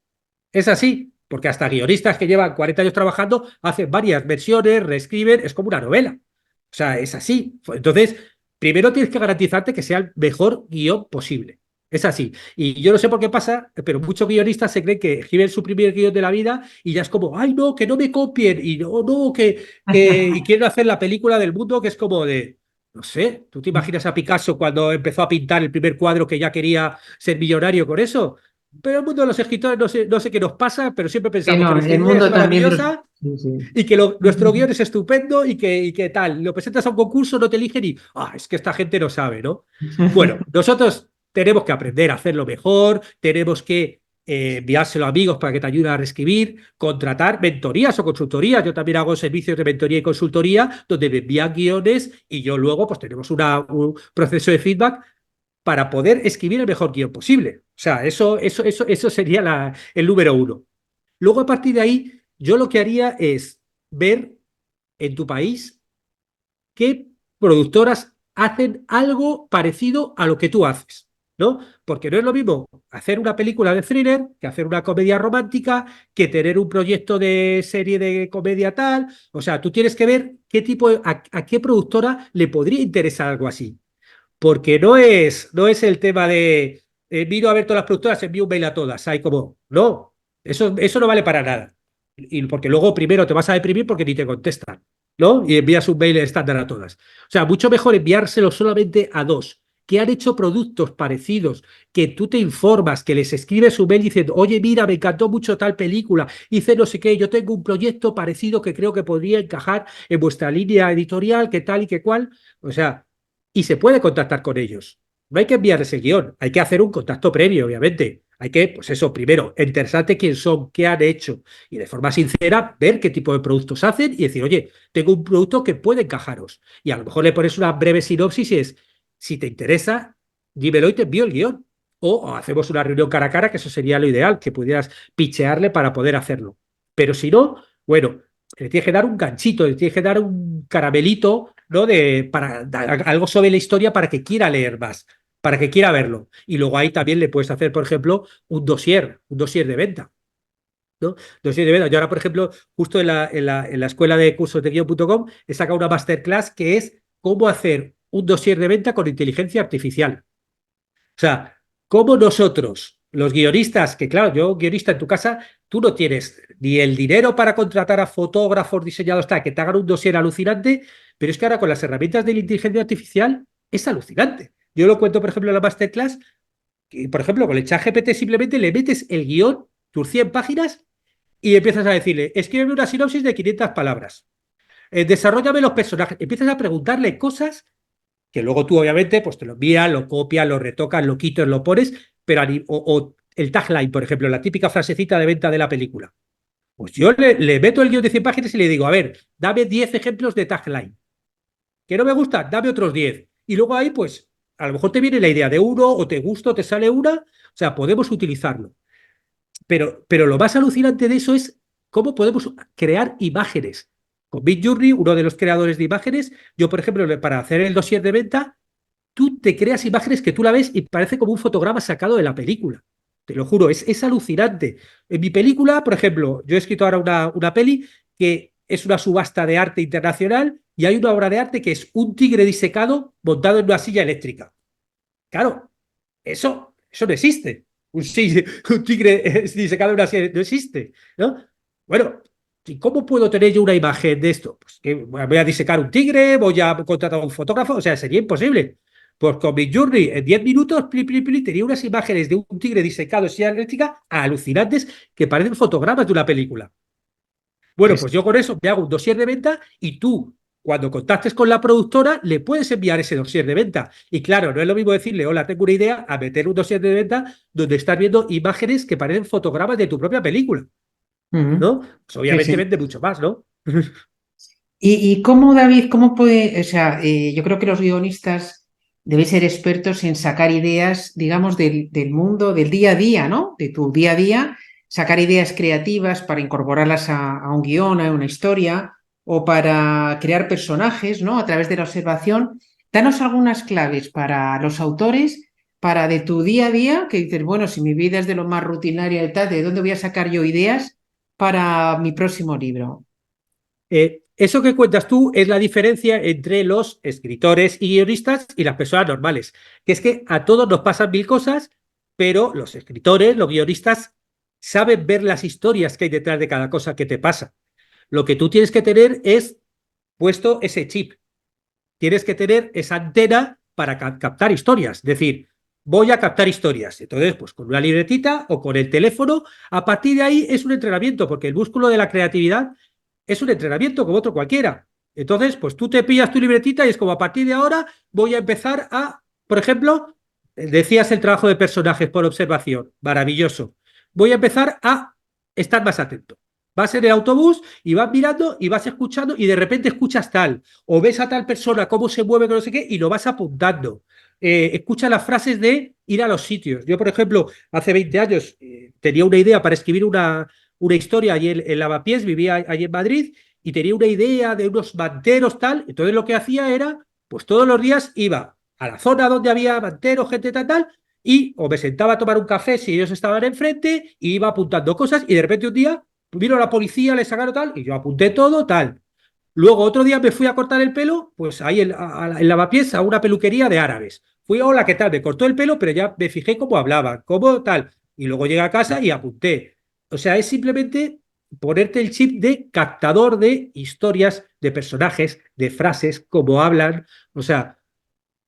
Es así, porque hasta guionistas que llevan 40 años trabajando hacen varias versiones, reescriben, es como una novela. O sea, es así. Entonces, primero tienes que garantizarte que sea el mejor guión posible. Es así. Y yo no sé por qué pasa, pero muchos guionistas se creen que escriben su primer guión de la vida y ya es como, ay, no, que no me copien, y no, no, y quieren hacer la película del mundo que es como de, no sé, ¿tú te imaginas a Picasso cuando empezó a pintar el primer cuadro que ya quería ser millonario con eso? Pero el mundo de los escritores no sé qué nos pasa, pero siempre Que pensamos que no, el nuestra idea es mundo también de los... maravillosa Sí, sí. y que nuestro guión es estupendo y que tal. Lo presentas a un concurso, no te eligen y, es que esta gente no sabe, ¿no? Bueno, nosotros tenemos que aprender a hacerlo mejor, tenemos que enviárselo a amigos para que te ayuden a reescribir, contratar mentorías o consultorías. Yo también hago servicios de mentoría y consultoría donde me envían guiones y yo luego pues tenemos un proceso de feedback para poder escribir el mejor guión posible. O sea, eso sería el número uno. Luego, a partir de ahí, yo lo que haría es ver en tu país qué productoras hacen algo parecido a lo que tú haces, ¿no? Porque no es lo mismo hacer una película de thriller que hacer una comedia romántica, que tener un proyecto de serie de comedia tal. O sea, tú tienes que ver a qué productora le podría interesar algo así. Porque no es el tema de miro a ver todas las productoras, envío un mail a todas. Hay como, no, eso no vale para nada. Y porque luego primero te vas a deprimir porque ni te contestan, ¿no? Y envías un mail estándar a todas. O sea, mucho mejor enviárselo solamente a dos que han hecho productos parecidos, que tú te informas, que les escribes un mail diciendo, oye, mira, me encantó mucho tal película, hice no sé qué, yo tengo un proyecto parecido que creo que podría encajar en vuestra línea editorial, que tal y que cual. O sea, y se puede contactar con ellos. No hay que enviarles el guión, hay que hacer un contacto previo, obviamente. Hay que, pues eso, primero, interesarte quién son, qué han hecho y de forma sincera ver qué tipo de productos hacen y decir, oye, tengo un producto que puede encajaros. Y a lo mejor le pones una breve sinopsis y es, si te interesa, dímelo y te envío el guión. O hacemos una reunión cara a cara, que eso sería lo ideal, que pudieras pichearle para poder hacerlo. Pero si no, bueno, le tienes que dar un ganchito, le tienes que dar un caramelito, ¿no? Para dar algo sobre la historia para que quiera leer más, para que quiera verlo. Y luego ahí también le puedes hacer, por ejemplo, un dossier de venta, ¿no? Dossier de venta. Yo ahora, por ejemplo, justo en la escuela de cursos de guión.com he sacado una masterclass que es cómo hacer un dossier de venta con inteligencia artificial. O sea, cómo nosotros, los guionistas, que claro, yo guionista en tu casa, tú no tienes ni el dinero para contratar a fotógrafos diseñados que te hagan un dossier alucinante, pero es que ahora con las herramientas de la inteligencia artificial es alucinante. Yo lo cuento, por ejemplo, en la masterclass, que, por ejemplo, con el ChatGPT simplemente le metes el guión, tus 100 páginas, y empiezas a decirle, escríbeme una sinopsis de 500 palabras, desarróllame los personajes, empiezas a preguntarle cosas que luego tú obviamente pues te lo envías, lo copias, lo retocas, lo quitas, lo pones, pero o el tagline, por ejemplo, la típica frasecita de venta de la película. Pues yo le meto el guión de 100 páginas y le digo, a ver, dame 10 ejemplos de tagline. ¿Que no me gusta? Dame otros 10. Y luego ahí, pues, a lo mejor te viene la idea de uno, o te gusta, o te sale una. O sea, podemos utilizarlo. Pero lo más alucinante de eso es cómo podemos crear imágenes. Con Midjourney, uno de los creadores de imágenes, yo, por ejemplo, para hacer el dossier de venta, tú te creas imágenes que tú la ves y parece como un fotograma sacado de la película. Te lo juro, es alucinante. En mi película, por ejemplo, yo he escrito ahora una peli que es una subasta de arte internacional y hay una obra de arte que es un tigre disecado montado en una silla eléctrica. Claro, eso no existe. Un tigre disecado en una silla no existe, ¿no? Bueno, ¿y cómo puedo tener yo una imagen de esto? Pues que voy a disecar un tigre, voy a contratar a un fotógrafo, o sea, sería imposible. Pues con Midjourney, en 10 minutos, tenía unas imágenes de un tigre disecado en silla eléctrica alucinantes que parecen fotogramas de una película. Bueno, Es- pues yo con eso me hago un dossier de venta y tú, cuando contactes con la productora, le puedes enviar ese dossier de venta. Y claro, no es lo mismo decirle, hola, tengo una idea, a meter un dossier de venta donde estás viendo imágenes que parecen fotogramas de tu propia película, Ujú. ¿no? Pues Sí, obviamente sí. vende mucho más, ¿no? Y cómo, David, cómo puede, o sea, yo creo que los guionistas deben ser expertos en sacar ideas, digamos, del mundo, del día a día, ¿no? De tu día a día, sacar ideas creativas para incorporarlas a un guión, a una historia, o para crear personajes, ¿no? A través de la observación. Danos algunas claves para los autores, para de tu día a día, que dices, bueno, si mi vida es de lo más rutinaria y tal, ¿de dónde voy a sacar yo ideas para mi próximo libro? Eso que cuentas tú es la diferencia entre los escritores y guionistas y las personas normales, que es que a todos nos pasan mil cosas, pero los escritores, los guionistas, saben ver las historias que hay detrás de cada cosa que te pasa. Lo que tú tienes que tener es puesto ese chip, tienes que tener esa antena para captar historias, es decir, voy a captar historias. Entonces, pues con una libretita o con el teléfono, a partir de ahí es un entrenamiento, porque el músculo de la creatividad es un entrenamiento como otro cualquiera. Entonces, pues tú te pillas tu libretita y es como a partir de ahora voy a empezar a, por ejemplo, decías el trabajo de personajes por observación, maravilloso. Voy a empezar a estar más atento. Vas en el autobús y vas mirando y vas escuchando y de repente escuchas tal, o ves a tal persona cómo se mueve, que no sé qué, y lo vas apuntando. Escucha las frases de ir a los sitios. Yo, por ejemplo, hace 20 años tenía una idea para escribir una historia allí en Lavapiés, vivía allí en Madrid y tenía una idea de unos manteros tal, entonces lo que hacía era, pues todos los días iba a la zona donde había manteros, gente tal, y o me sentaba a tomar un café si ellos estaban enfrente, y iba apuntando cosas y de repente un día vino la policía, le sacaron tal, y yo apunté todo tal. Luego otro día me fui a cortar el pelo, pues ahí en Lavapiés, a una peluquería de árabes. Fui, hola, ¿qué tal? Me cortó el pelo, pero ya me fijé cómo hablaban, cómo tal. Y luego llegué a casa y apunté. O sea, es simplemente ponerte el chip de captador de historias, de personajes, de frases, cómo hablan. O sea,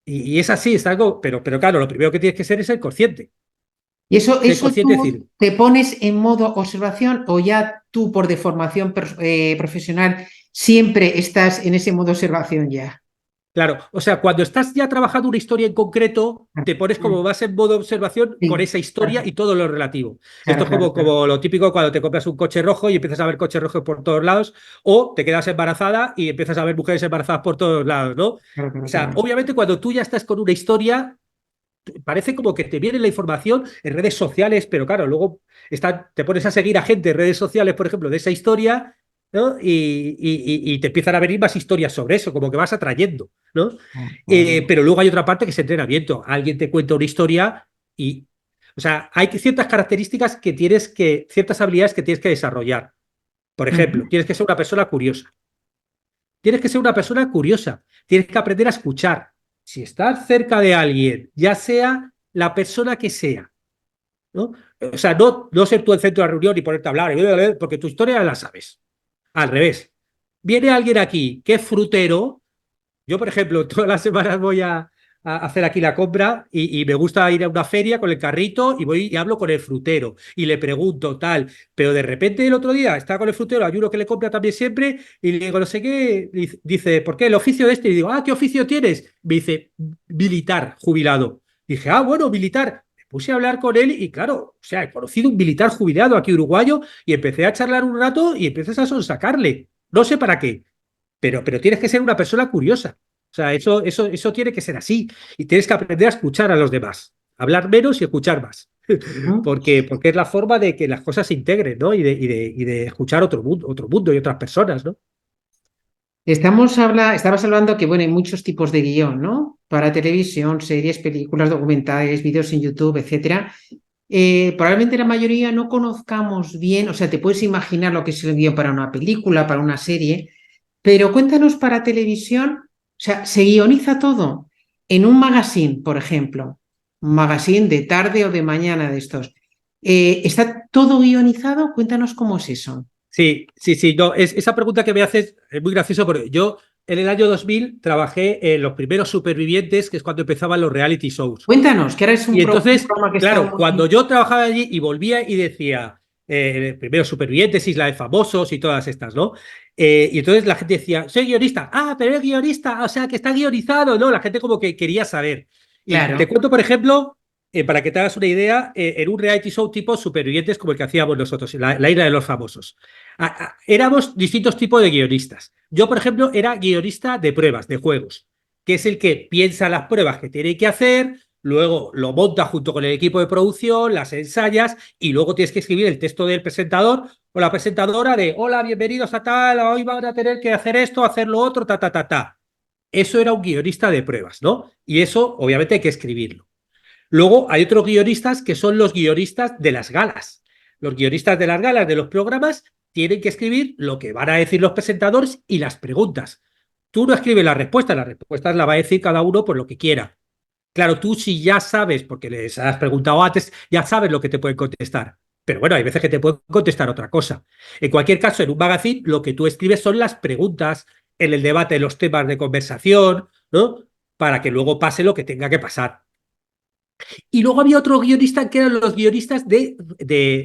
y es así, es algo, pero claro, lo primero que tienes que ser es el consciente. ¿Y eso, Ser eso consciente, es tú decir, te pones en modo observación o ya tú por deformación profesional siempre estás en ese modo observación ya? Claro, o sea, cuando estás ya trabajando una historia en concreto, te pones como más en modo observación con Sí, esa historia y todo lo relativo. Esto claro, es claro, claro. como lo típico cuando te compras un coche rojo y empiezas a ver coches rojos por todos lados, o te quedas embarazada y empiezas a ver mujeres embarazadas por todos lados, ¿no? O Claro, claro, sea, claro. obviamente cuando tú ya estás con una historia, parece como que te viene la información en redes sociales, pero claro, luego te pones a seguir a gente en redes sociales, por ejemplo, de esa historia, ¿no? Y te empiezan a venir más historias sobre eso, como que vas atrayendo, ¿no? Claro. Pero luego hay otra parte que es entrenamiento. Alguien te cuenta una historia y, o sea, hay ciertas características ciertas habilidades que tienes que desarrollar. Por ejemplo, Ujú. tienes que ser una persona curiosa. Tienes que ser una persona curiosa. Tienes que aprender a escuchar. Si estás cerca de alguien, ya sea la persona que sea, ¿no? O sea, no ser tú el centro de la reunión y ponerte a hablar, porque tu historia la sabes. Al revés. Viene alguien aquí que es frutero. Yo, por ejemplo, todas las semanas voy a hacer aquí la compra y me gusta ir a una feria con el carrito y voy y hablo con el frutero y le pregunto tal, pero de repente el otro día estaba con el frutero, hay uno que le compra también siempre y le digo no sé qué, dice, ¿por qué el oficio de este? Y digo, ¿qué oficio tienes? Me dice, militar, jubilado. Dije, bueno, militar. Me puse a hablar con él y claro, o sea, he conocido un militar jubilado aquí uruguayo y empecé a charlar un rato y empiezas a sonsacarle. No sé para qué, pero tienes que ser una persona curiosa. O sea, eso tiene que ser así. Y tienes que aprender a escuchar a los demás. Hablar menos y escuchar más. Ujú. Porque es la forma de que las cosas se integren, ¿no? Y de escuchar otro mundo y otras personas, ¿no? Estabas hablando que, bueno, hay muchos tipos de guión, ¿no? Para televisión, series, películas, documentales, vídeos en YouTube, etcétera. Probablemente la mayoría no conozcamos bien, o sea, te puedes imaginar lo que es el guión para una película, para una serie, pero cuéntanos para televisión, o sea, se guioniza todo en un magazine, por ejemplo, un magazine de tarde o de mañana de estos. ¿Está todo guionizado? Cuéntanos cómo es eso. Sí, sí, sí. No, esa pregunta que me haces es muy gracioso porque yo en el año 2000 trabajé en los primeros supervivientes, que es cuando empezaban los reality shows. Cuéntanos, que ahora es Y un entonces, programa que está claro, cuando muy... yo trabajaba allí y volvía y decía, primero Supervivientes, Isla de Famosos y todas estas, ¿no? Y entonces la gente decía, soy guionista. Pero es guionista, o sea, que está guionizado, ¿no? La gente como que quería saber. Y te Claro, cuento, por ejemplo, para que te hagas una idea, en un reality show tipo Supervivientes como el que hacíamos nosotros, la Isla de los Famosos. Éramos distintos tipos de guionistas. Yo, por ejemplo, era guionista de pruebas, de juegos, que es el que piensa las pruebas que tiene que hacer. Luego lo monta junto con el equipo de producción, las ensayas y luego tienes que escribir el texto del presentador o la presentadora de hola, bienvenidos a tal, hoy van a tener que hacer esto, hacer lo otro, ta, ta, ta, ta. Eso era un guionista de pruebas, ¿no? Y eso obviamente hay que escribirlo. Luego hay otros guionistas que son los guionistas de las galas. Los guionistas de las galas de los programas tienen que escribir lo que van a decir los presentadores y las preguntas. Tú no escribes las respuestas las va a decir cada uno por lo que quiera. Claro, tú si ya sabes, porque les has preguntado antes, ya sabes lo que te pueden contestar. Pero bueno, hay veces que te pueden contestar otra cosa. En cualquier caso, en un magazine, lo que tú escribes son las preguntas, en el debate, los temas de conversación, ¿no? Para que luego pase lo que tenga que pasar. Y luego había otro guionista que eran los guionistas de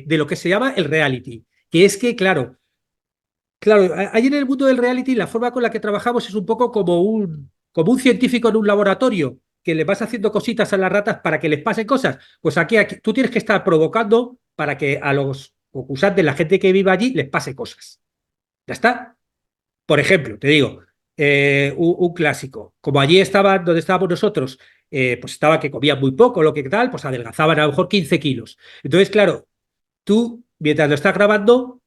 lo que se llama el reality, que es que, claro, ahí en el mundo del reality la forma con la que trabajamos es un poco como un científico en un laboratorio, que le vas haciendo cositas a las ratas para que les pasen cosas. Pues aquí tú tienes que estar provocando para que a los concursantes, la gente que vive allí, les pase cosas. ¿Ya está? Por ejemplo, te digo, un clásico. Como allí estaban, donde estábamos nosotros, pues estaba que comían muy poco, lo que tal, pues adelgazaban a lo mejor 15 kilos. Entonces, claro, tú, mientras lo estás grabando,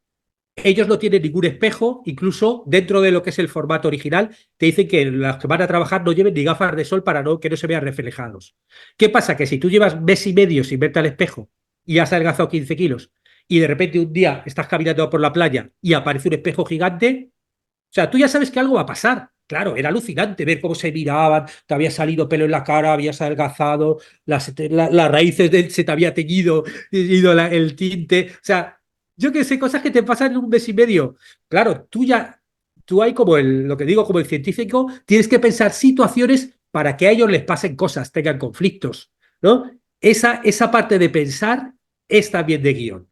ellos no tienen ningún espejo, incluso dentro de lo que es el formato original, te dicen que los que van a trabajar no lleven ni gafas de sol para que no se vean reflejados. ¿Qué pasa? Que si tú llevas mes y medio sin verte al espejo y has adelgazado 15 kilos y de repente un día estás caminando por la playa y aparece un espejo gigante, o sea, tú ya sabes que algo va a pasar. Claro, era alucinante ver cómo se miraban, te había salido pelo en la cara, habías adelgazado, las raíces se te había teñido el tinte. O sea, yo qué sé, cosas que te pasan en un mes y medio. Claro, tú hay como lo que digo, como el científico, tienes que pensar situaciones para que a ellos les pasen cosas, tengan conflictos, ¿no? Esa parte de pensar es también de guión.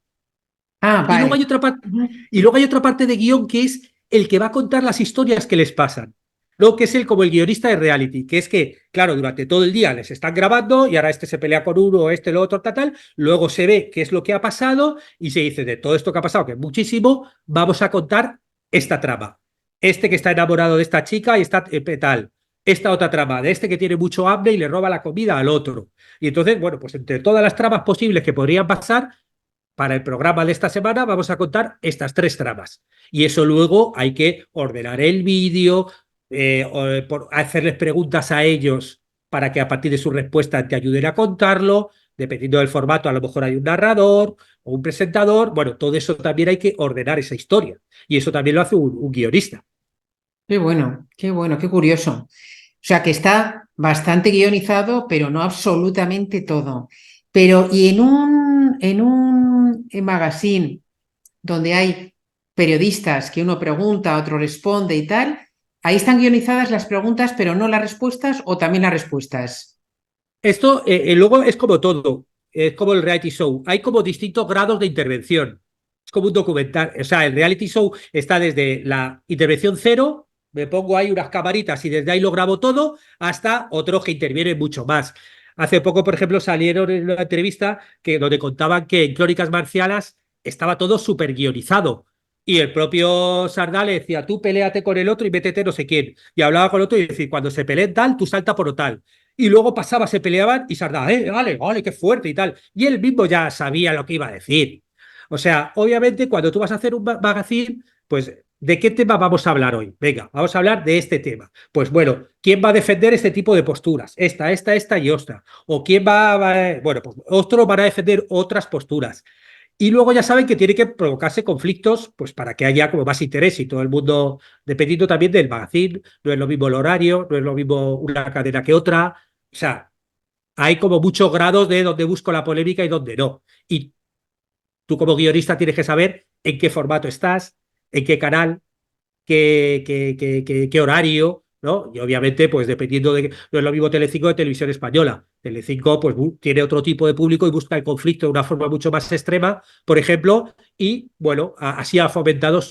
ah, Y luego vale. hay otra parte, Ujú. y luego hay otra parte de guión que es el que va a contar las historias que les pasan. ¿no? Que es como el guionista de reality, que es que, claro, durante todo el día les están grabando y ahora este se pelea con uno, este, lo otro, tal, tal, luego se ve qué es lo que ha pasado y se dice de todo esto que ha pasado, que es muchísimo, vamos a contar esta trama. Este que está enamorado de esta chica y está tal. Esta otra trama, de este que tiene mucho hambre y le roba la comida al otro. Y entonces, bueno, pues entre todas las tramas posibles que podrían pasar, para el programa de esta semana vamos a contar estas 3 tramas. Y eso luego hay que ordenar el vídeo, hacerles preguntas a ellos para que a partir de su respuesta te ayuden a contarlo. Dependiendo del formato, a lo mejor hay un narrador o un presentador. Bueno, todo eso también hay que ordenar esa historia. Y eso también lo hace un guionista. Qué bueno, qué curioso. O sea, que está bastante guionizado, pero no absolutamente todo. Pero, y en un magazine donde hay periodistas que uno pregunta, otro responde y tal, ahí están guionizadas las preguntas, pero no las respuestas, o también las respuestas. Esto luego es como todo, es como el reality show. Hay como distintos grados de intervención. Es como un documental. O sea, el reality show está desde la intervención cero, me pongo ahí unas camaritas y desde ahí lo grabo todo, hasta otros que intervienen mucho más. Hace poco, por ejemplo, salieron en una entrevista donde contaban que en Crónicas Marcianas estaba todo súper guionizado. Y el propio Sardá le decía, tú peléate con el otro y métete no sé quién. Y hablaba con el otro y decía, cuando se peleen tal, tú salta por tal. Y luego pasaba, se peleaban y Sardá, vale, vale, qué fuerte y tal. Y él mismo ya sabía lo que iba a decir. O sea, obviamente, cuando tú vas a hacer un magazine, pues, ¿de qué tema vamos a hablar hoy? Venga, vamos a hablar de este tema. Pues bueno, ¿quién va a defender este tipo de posturas? Esta y otra. O quién bueno, pues otros van a defender otras posturas. Y luego ya saben que tiene que provocarse conflictos, pues para que haya como más interés y todo el mundo, dependiendo también del magazine, no es lo mismo el horario, no es lo mismo una cadena que otra. O sea, hay como muchos grados de dónde busco la polémica y dónde no. Y tú como guionista tienes que saber en qué formato estás, en qué canal, qué horario, ¿no? Y obviamente, pues dependiendo de... No es lo mismo Telecinco de Televisión Española. Telecinco, pues tiene otro tipo de público y busca el conflicto de una forma mucho más extrema, por ejemplo, y bueno, así ha fomentado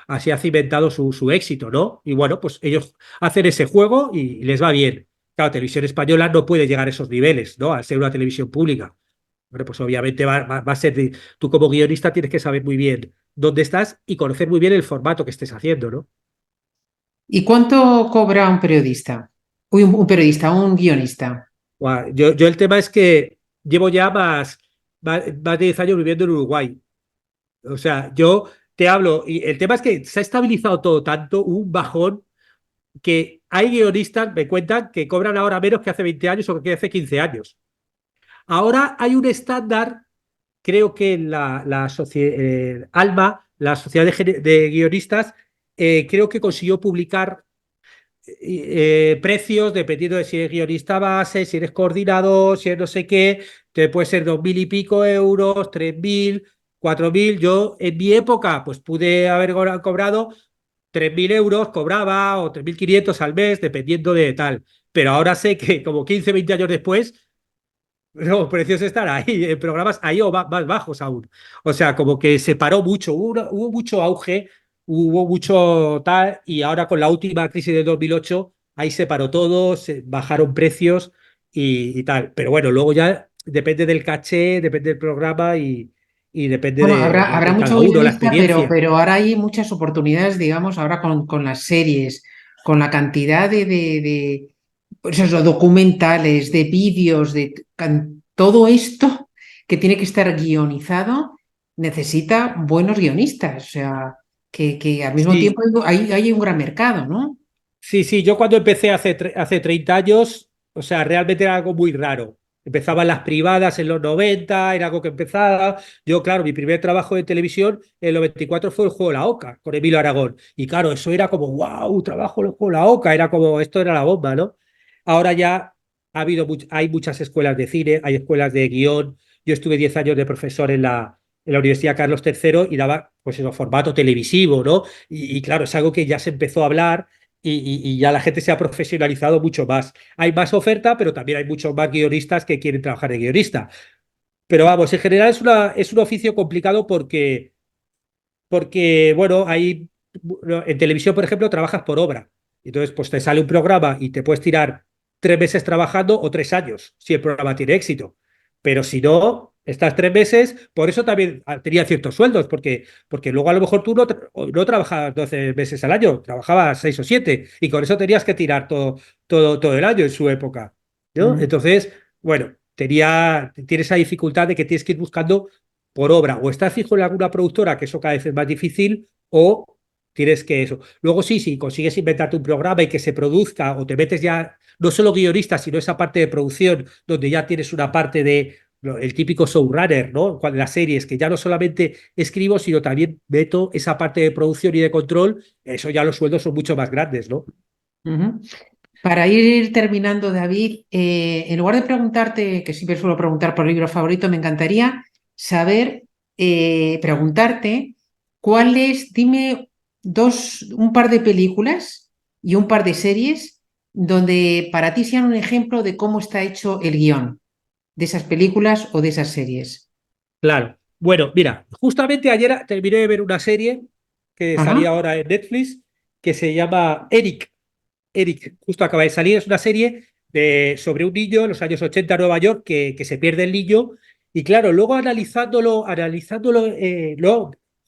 así ha cimentado su éxito, ¿no? Y bueno, pues ellos hacen ese juego y les va bien. Claro, Televisión Española no puede llegar a esos niveles, ¿no? Al ser una televisión pública. Bueno, pues obviamente va a ser tú como guionista tienes que saber muy bien dónde estás y conocer muy bien el formato que estés haciendo, ¿no? ¿Y cuánto cobra un periodista? Uy, un periodista, un guionista. Buah, yo el tema es que llevo ya más de 10 años viviendo en Uruguay. O sea, yo te hablo, y el tema es que se ha estabilizado todo tanto, un bajón, que hay guionistas, me cuentan, que cobran ahora menos que hace 20 años o que hace 15 años. Ahora hay un estándar, creo que ALMA, la Sociedad de Guionistas, creo que consiguió publicar precios dependiendo de si eres guionista base, si eres coordinador, si eres no sé qué, te puede ser 2.000 y pico euros, 3.000, 4.000. Yo en mi época pues pude haber cobrado 3.000 euros, cobraba, o 3.500 al mes, dependiendo de tal. Pero ahora sé que como 15, 20 años después, los precios están ahí, en programas ahí o más bajos aún. O sea, como que se paró mucho, hubo mucho auge, hubo mucho tal, y ahora con la última crisis del 2008, ahí se paró todo, se bajaron precios y tal. Pero bueno, luego ya depende del caché, depende del programa y depende Bueno, de, habrá de mucho cada uno, la guionista, experiencia. pero ahora hay muchas oportunidades, digamos, ahora con las series, con la cantidad pues eso, documentales, de vídeos, todo esto que tiene que estar guionizado, necesita buenos guionistas. O sea, que al mismo Sí, tiempo hay un gran mercado, ¿no? sí, sí, yo cuando empecé hace 30 años, o sea, realmente era algo muy raro. Empezaban las privadas en los 90, era algo que empezaba. Yo, claro, mi primer trabajo de televisión en el 94 fue el juego La Oca, con Emilio Aragón. Y claro, eso era como, wow, trabajo en el juego La Oca, era como, esto era la bomba, ¿no? Ahora ya hay muchas escuelas de cine, hay escuelas de guión. Yo estuve 10 años de profesor en la Universidad Carlos III y daba, pues, eso, formato televisivo, ¿no? Y claro, es algo que ya se empezó a hablar y ya la gente se ha profesionalizado mucho más. Hay más oferta, pero también hay muchos más guionistas que quieren trabajar de guionista. Pero vamos, en general es un oficio complicado porque bueno, en televisión, por ejemplo, trabajas por obra. Entonces, pues te sale un programa y te puedes tirar 3 meses trabajando o 3 años, si el programa tiene éxito. Pero si no, estás 3 meses, por eso también tenía ciertos sueldos, porque luego a lo mejor tú no trabajabas 12 meses al año, trabajabas 6 o 7, y con eso tenías que tirar todo el año en su época, ¿no? Ujú. Entonces, bueno, tiene esa dificultad de que tienes que ir buscando por obra, o estás fijo en alguna productora, que eso cada vez es más difícil, o tienes que eso. Luego sí, si consigues inventarte un programa y que se produzca, o te metes ya, no solo guionista, sino esa parte de producción, donde ya tienes una parte de el típico showrunner, ¿no? Cuando las series, que ya no solamente escribo, sino también meto esa parte de producción y de control, eso ya los sueldos son mucho más grandes, ¿no? Ujú. Para ir terminando, David, en lugar de preguntarte, que siempre suelo preguntar por el libro favorito, me encantaría saber, preguntarte dime un par de películas y un par de series donde para ti sean un ejemplo de cómo está hecho el guión de esas películas o de esas series. Claro. Bueno, mira, justamente ayer terminé de ver una serie que Ajá. salía ahora en Netflix que se llama Eric. Eric, justo acaba de salir, es una serie sobre un niño en los años 80 en Nueva York que se pierde el niño. Y claro, luego analizándolo,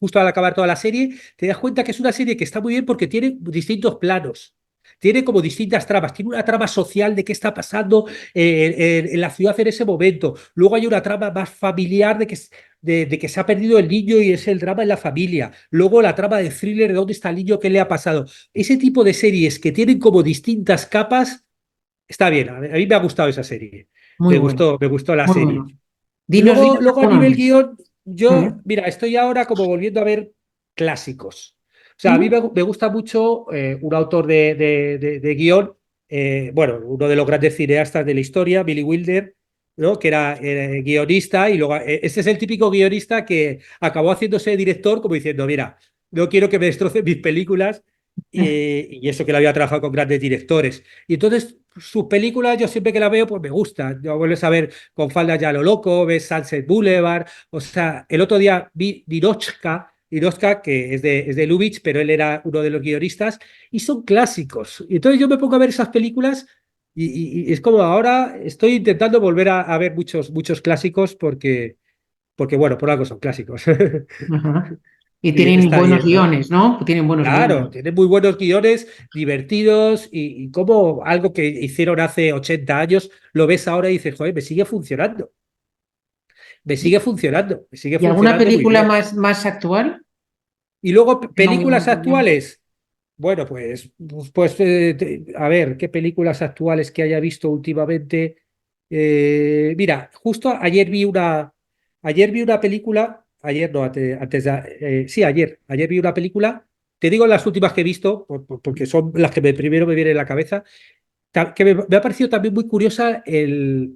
justo al acabar toda la serie, te das cuenta que es una serie que está muy bien porque tiene distintos planos. Tiene como distintas tramas. Tiene una trama social de qué está pasando en la ciudad en ese momento. Luego hay una trama más familiar de que se ha perdido el niño y es el drama en la familia. Luego la trama de thriller de dónde está el niño, qué le ha pasado. Ese tipo de series que tienen como distintas capas, está bien. A mí me ha gustado esa serie. Muy bueno, Me gustó la muy serie. bueno. Luego a nivel Algunos. guión, yo, Ujú. mira, estoy ahora como volviendo a ver clásicos. O sea, a mí Ujú. me gusta mucho un autor de guión, bueno, uno de los grandes cineastas de la historia, Billy Wilder, ¿no? Que era guionista y luego, este es el típico guionista que acabó haciéndose director como diciendo, mira, no quiero que me destrocen mis películas y eso que lo había trabajado con grandes directores. Y entonces sus películas, yo siempre que las veo, pues me gustan. Yo vuelves a ver Con falda ya a lo loco, ves Sunset Boulevard. O sea, el otro día vi Niroshka, que es de Lubitsch, pero él era uno de los guionistas, y son clásicos. Y entonces yo me pongo a ver esas películas y es como ahora estoy intentando volver a ver muchos clásicos porque, bueno, por algo son clásicos. Ajá. Y Y tienen está buenos bien, ¿no? guiones, ¿no? Tienen buenos Claro, guiones. tiene muy buenos guiones, divertidos y como algo que hicieron hace 80 años, lo ves ahora y dices, joder, me sigue ¿Y alguna funcionando muy película bien. más actual? Y luego No muy películas buena también. actuales. Bueno, pues, a ver, ¿qué películas actuales que haya visto últimamente? Mira, justo ayer vi una película, ayer no, sí, ayer vi una película, te digo las últimas que he visto, porque son las que primero me vienen a la cabeza, que me ha parecido también muy curiosa, es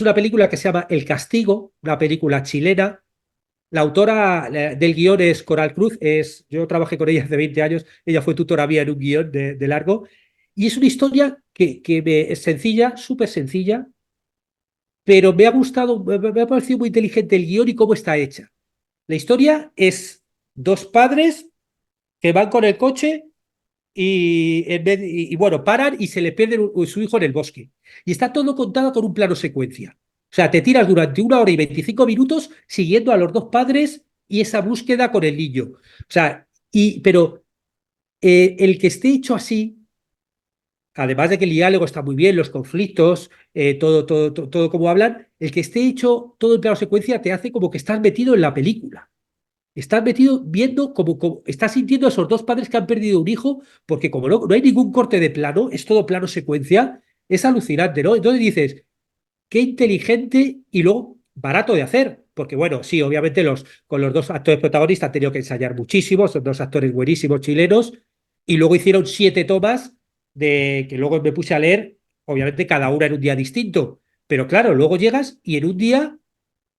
una película que se llama El Castigo, una película chilena. La autora del guión es Coral Cruz, yo trabajé con ella hace 20 años, ella fue tutora mía en un guión de largo, y es una historia es sencilla, súper sencilla, pero me ha gustado, me ha parecido muy inteligente el guión y cómo está hecha. La historia es dos padres que van con el coche bueno, paran y se le pierde su hijo en el bosque. Y está todo contado con un plano secuencia. O sea, te tiras durante 1 hora y 25 minutos siguiendo a los dos padres y esa búsqueda con el niño. O sea, pero el que esté hecho así, además de que el diálogo está muy bien, los conflictos, todo como hablan, el que esté hecho todo en plano secuencia te hace como que estás metido en la película. Estás metido viendo como estás sintiendo a esos dos padres que han perdido un hijo, porque como no hay ningún corte de plano, es todo plano secuencia, es alucinante, ¿no? Entonces dices, qué inteligente y luego barato de hacer, porque bueno, sí, obviamente con los dos actores protagonistas han tenido que ensayar muchísimo, son dos actores buenísimos chilenos, y luego hicieron 7 tomas de que luego me puse a leer, obviamente cada una en un día distinto, pero claro, luego llegas y en un día 1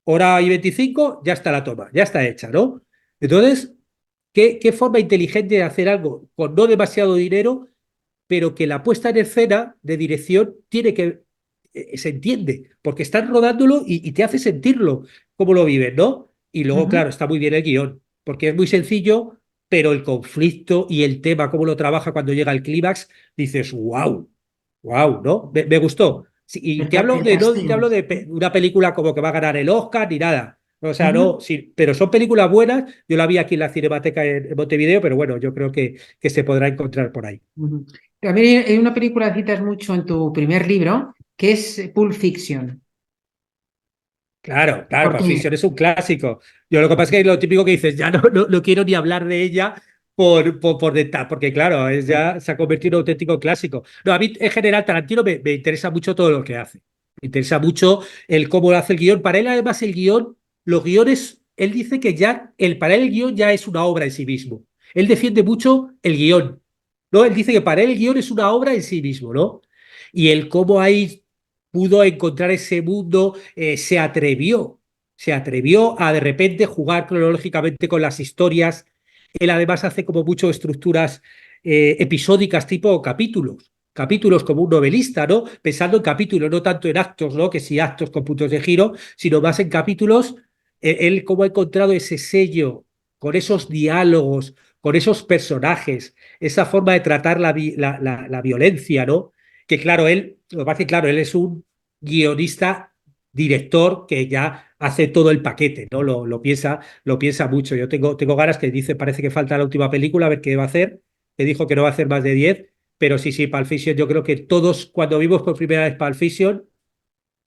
hora y 25, ya está la toma, ya está hecha, ¿no? Entonces, ¿qué forma inteligente de hacer algo con no demasiado dinero, pero que la puesta en escena de dirección se entiende, porque están rodándolo y te hace sentirlo, cómo lo viven, ¿no? Y luego, Ujú. claro, está muy bien el guión, porque es muy sencillo, pero el conflicto y el tema, cómo lo trabaja cuando llega al clímax, dices, wow, wow, ¿no? Me gustó. Sí, y te hablo de, no te Fantástico. hablo de una película como que va a ganar el Oscar ni nada. O sea, Ujú. no, sí, pero son películas buenas. Yo la vi aquí en la Cinemateca en Montevideo, pero bueno, yo creo que se podrá encontrar por ahí. Ujú. También hay una película que citas mucho en tu primer libro, que es Pulp Fiction. Claro, claro, ¿Por Pulp qué? Fiction es un clásico. Yo lo que pasa es que lo típico que dices, ya no quiero ni hablar de ella por detrás, porque claro, se ha convertido en un auténtico clásico. No, a mí en general Tarantino me interesa mucho todo lo que hace. Me interesa mucho el cómo hace el guión. Para él, además, el guión, los guiones, él dice que ya, para él el guión ya es una obra en sí mismo. Él defiende mucho el guión, ¿no? Él dice que para él el guión es una obra en sí mismo, ¿no? Y el cómo ahí pudo encontrar ese mundo, se atrevió a de repente jugar cronológicamente con las historias. Él además hace como mucho estructuras episódicas tipo capítulos como un novelista, ¿no? Pensando en capítulos, no tanto en actos, ¿no? Que si actos con puntos de giro, sino más en capítulos. Él cómo ha encontrado ese sello con esos diálogos, con esos personajes, esa forma de tratar la violencia, ¿no? Que claro, lo que pasa es que claro, él es un guionista, director que ya hace todo el paquete, ¿no? Lo piensa mucho. Yo tengo ganas que dice, parece que falta la última película, a ver qué va a hacer. Me dijo que no va a hacer más de 10, pero sí, Pulp Fiction, yo creo que todos, cuando vimos por primera vez Pulp Fiction,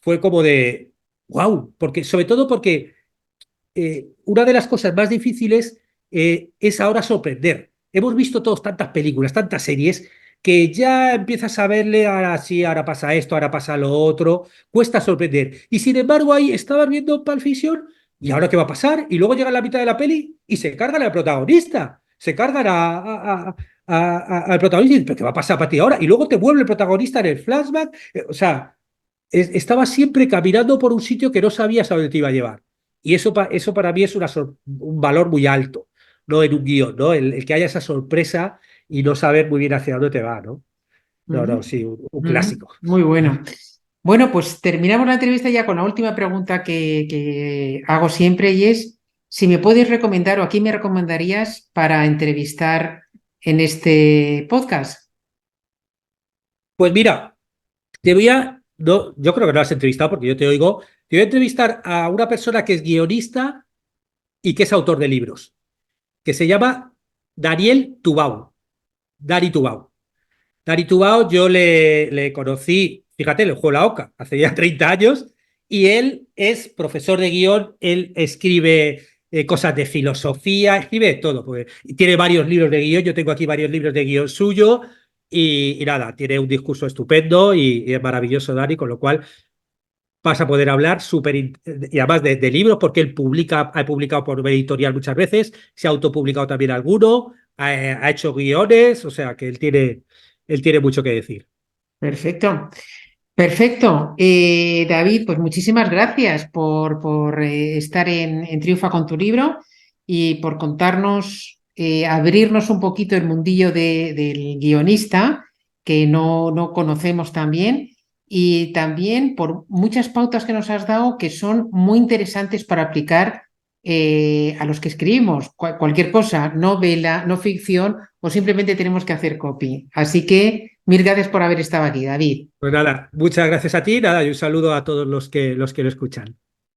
fue como de wow, porque, sobre todo porque una de las cosas más difíciles es ahora sorprender. Hemos visto todos tantas películas, tantas series, que ya empiezas a verle, ahora sí, ahora pasa esto, ahora pasa lo otro, cuesta sorprender. Y sin embargo, ahí estabas viendo Pulp Fiction, ¿y ahora qué va a pasar? Y luego llega la mitad de la peli y se cargan al protagonista, se cargan al protagonista y dices, ¿pero qué va a pasar para ti ahora? Y luego te vuelve el protagonista en el flashback. O sea, estaba siempre caminando por un sitio que no sabías a dónde te iba a llevar. Y eso para mí es un valor muy alto, ¿no? En un guión, ¿no? El que haya esa sorpresa y no saber muy bien hacia dónde te va, ¿no? No, no, Ujú. sí, un Ujú. clásico. Muy bueno. Bueno, pues terminamos la entrevista ya con la última pregunta que hago siempre y es si me puedes recomendar o a quién me recomendarías para entrevistar en este podcast. Pues mira, no, yo creo que no has entrevistado porque yo te oigo, te voy a entrevistar a una persona que es guionista y que es autor de libros, que se llama Daniel Tubau, Dari Tubau. Dari Tubau yo le conocí, fíjate, le juego la OCA hace ya 30 años y él es profesor de guión, él escribe cosas de filosofía, escribe de todo, porque tiene varios libros de guión, yo tengo aquí varios libros de guión suyo y nada, tiene un discurso estupendo y es maravilloso Dari, con lo cual vas a poder hablar y además de libros, porque él ha publicado por editorial muchas veces, se ha autopublicado también alguno, ha hecho guiones, o sea que él tiene mucho que decir. Perfecto. Perfecto. David, pues muchísimas gracias por estar en Triunfa con tu libro y por contarnos, abrirnos un poquito el mundillo del guionista que no conocemos tan bien y también por muchas pautas que nos has dado que son muy interesantes para aplicar a los que escribimos cualquier cosa, novela, no ficción o simplemente tenemos que hacer copy. Así que mil gracias por haber estado aquí, David. Pues nada, muchas gracias a ti, nada, y un saludo a todos los que lo escuchan.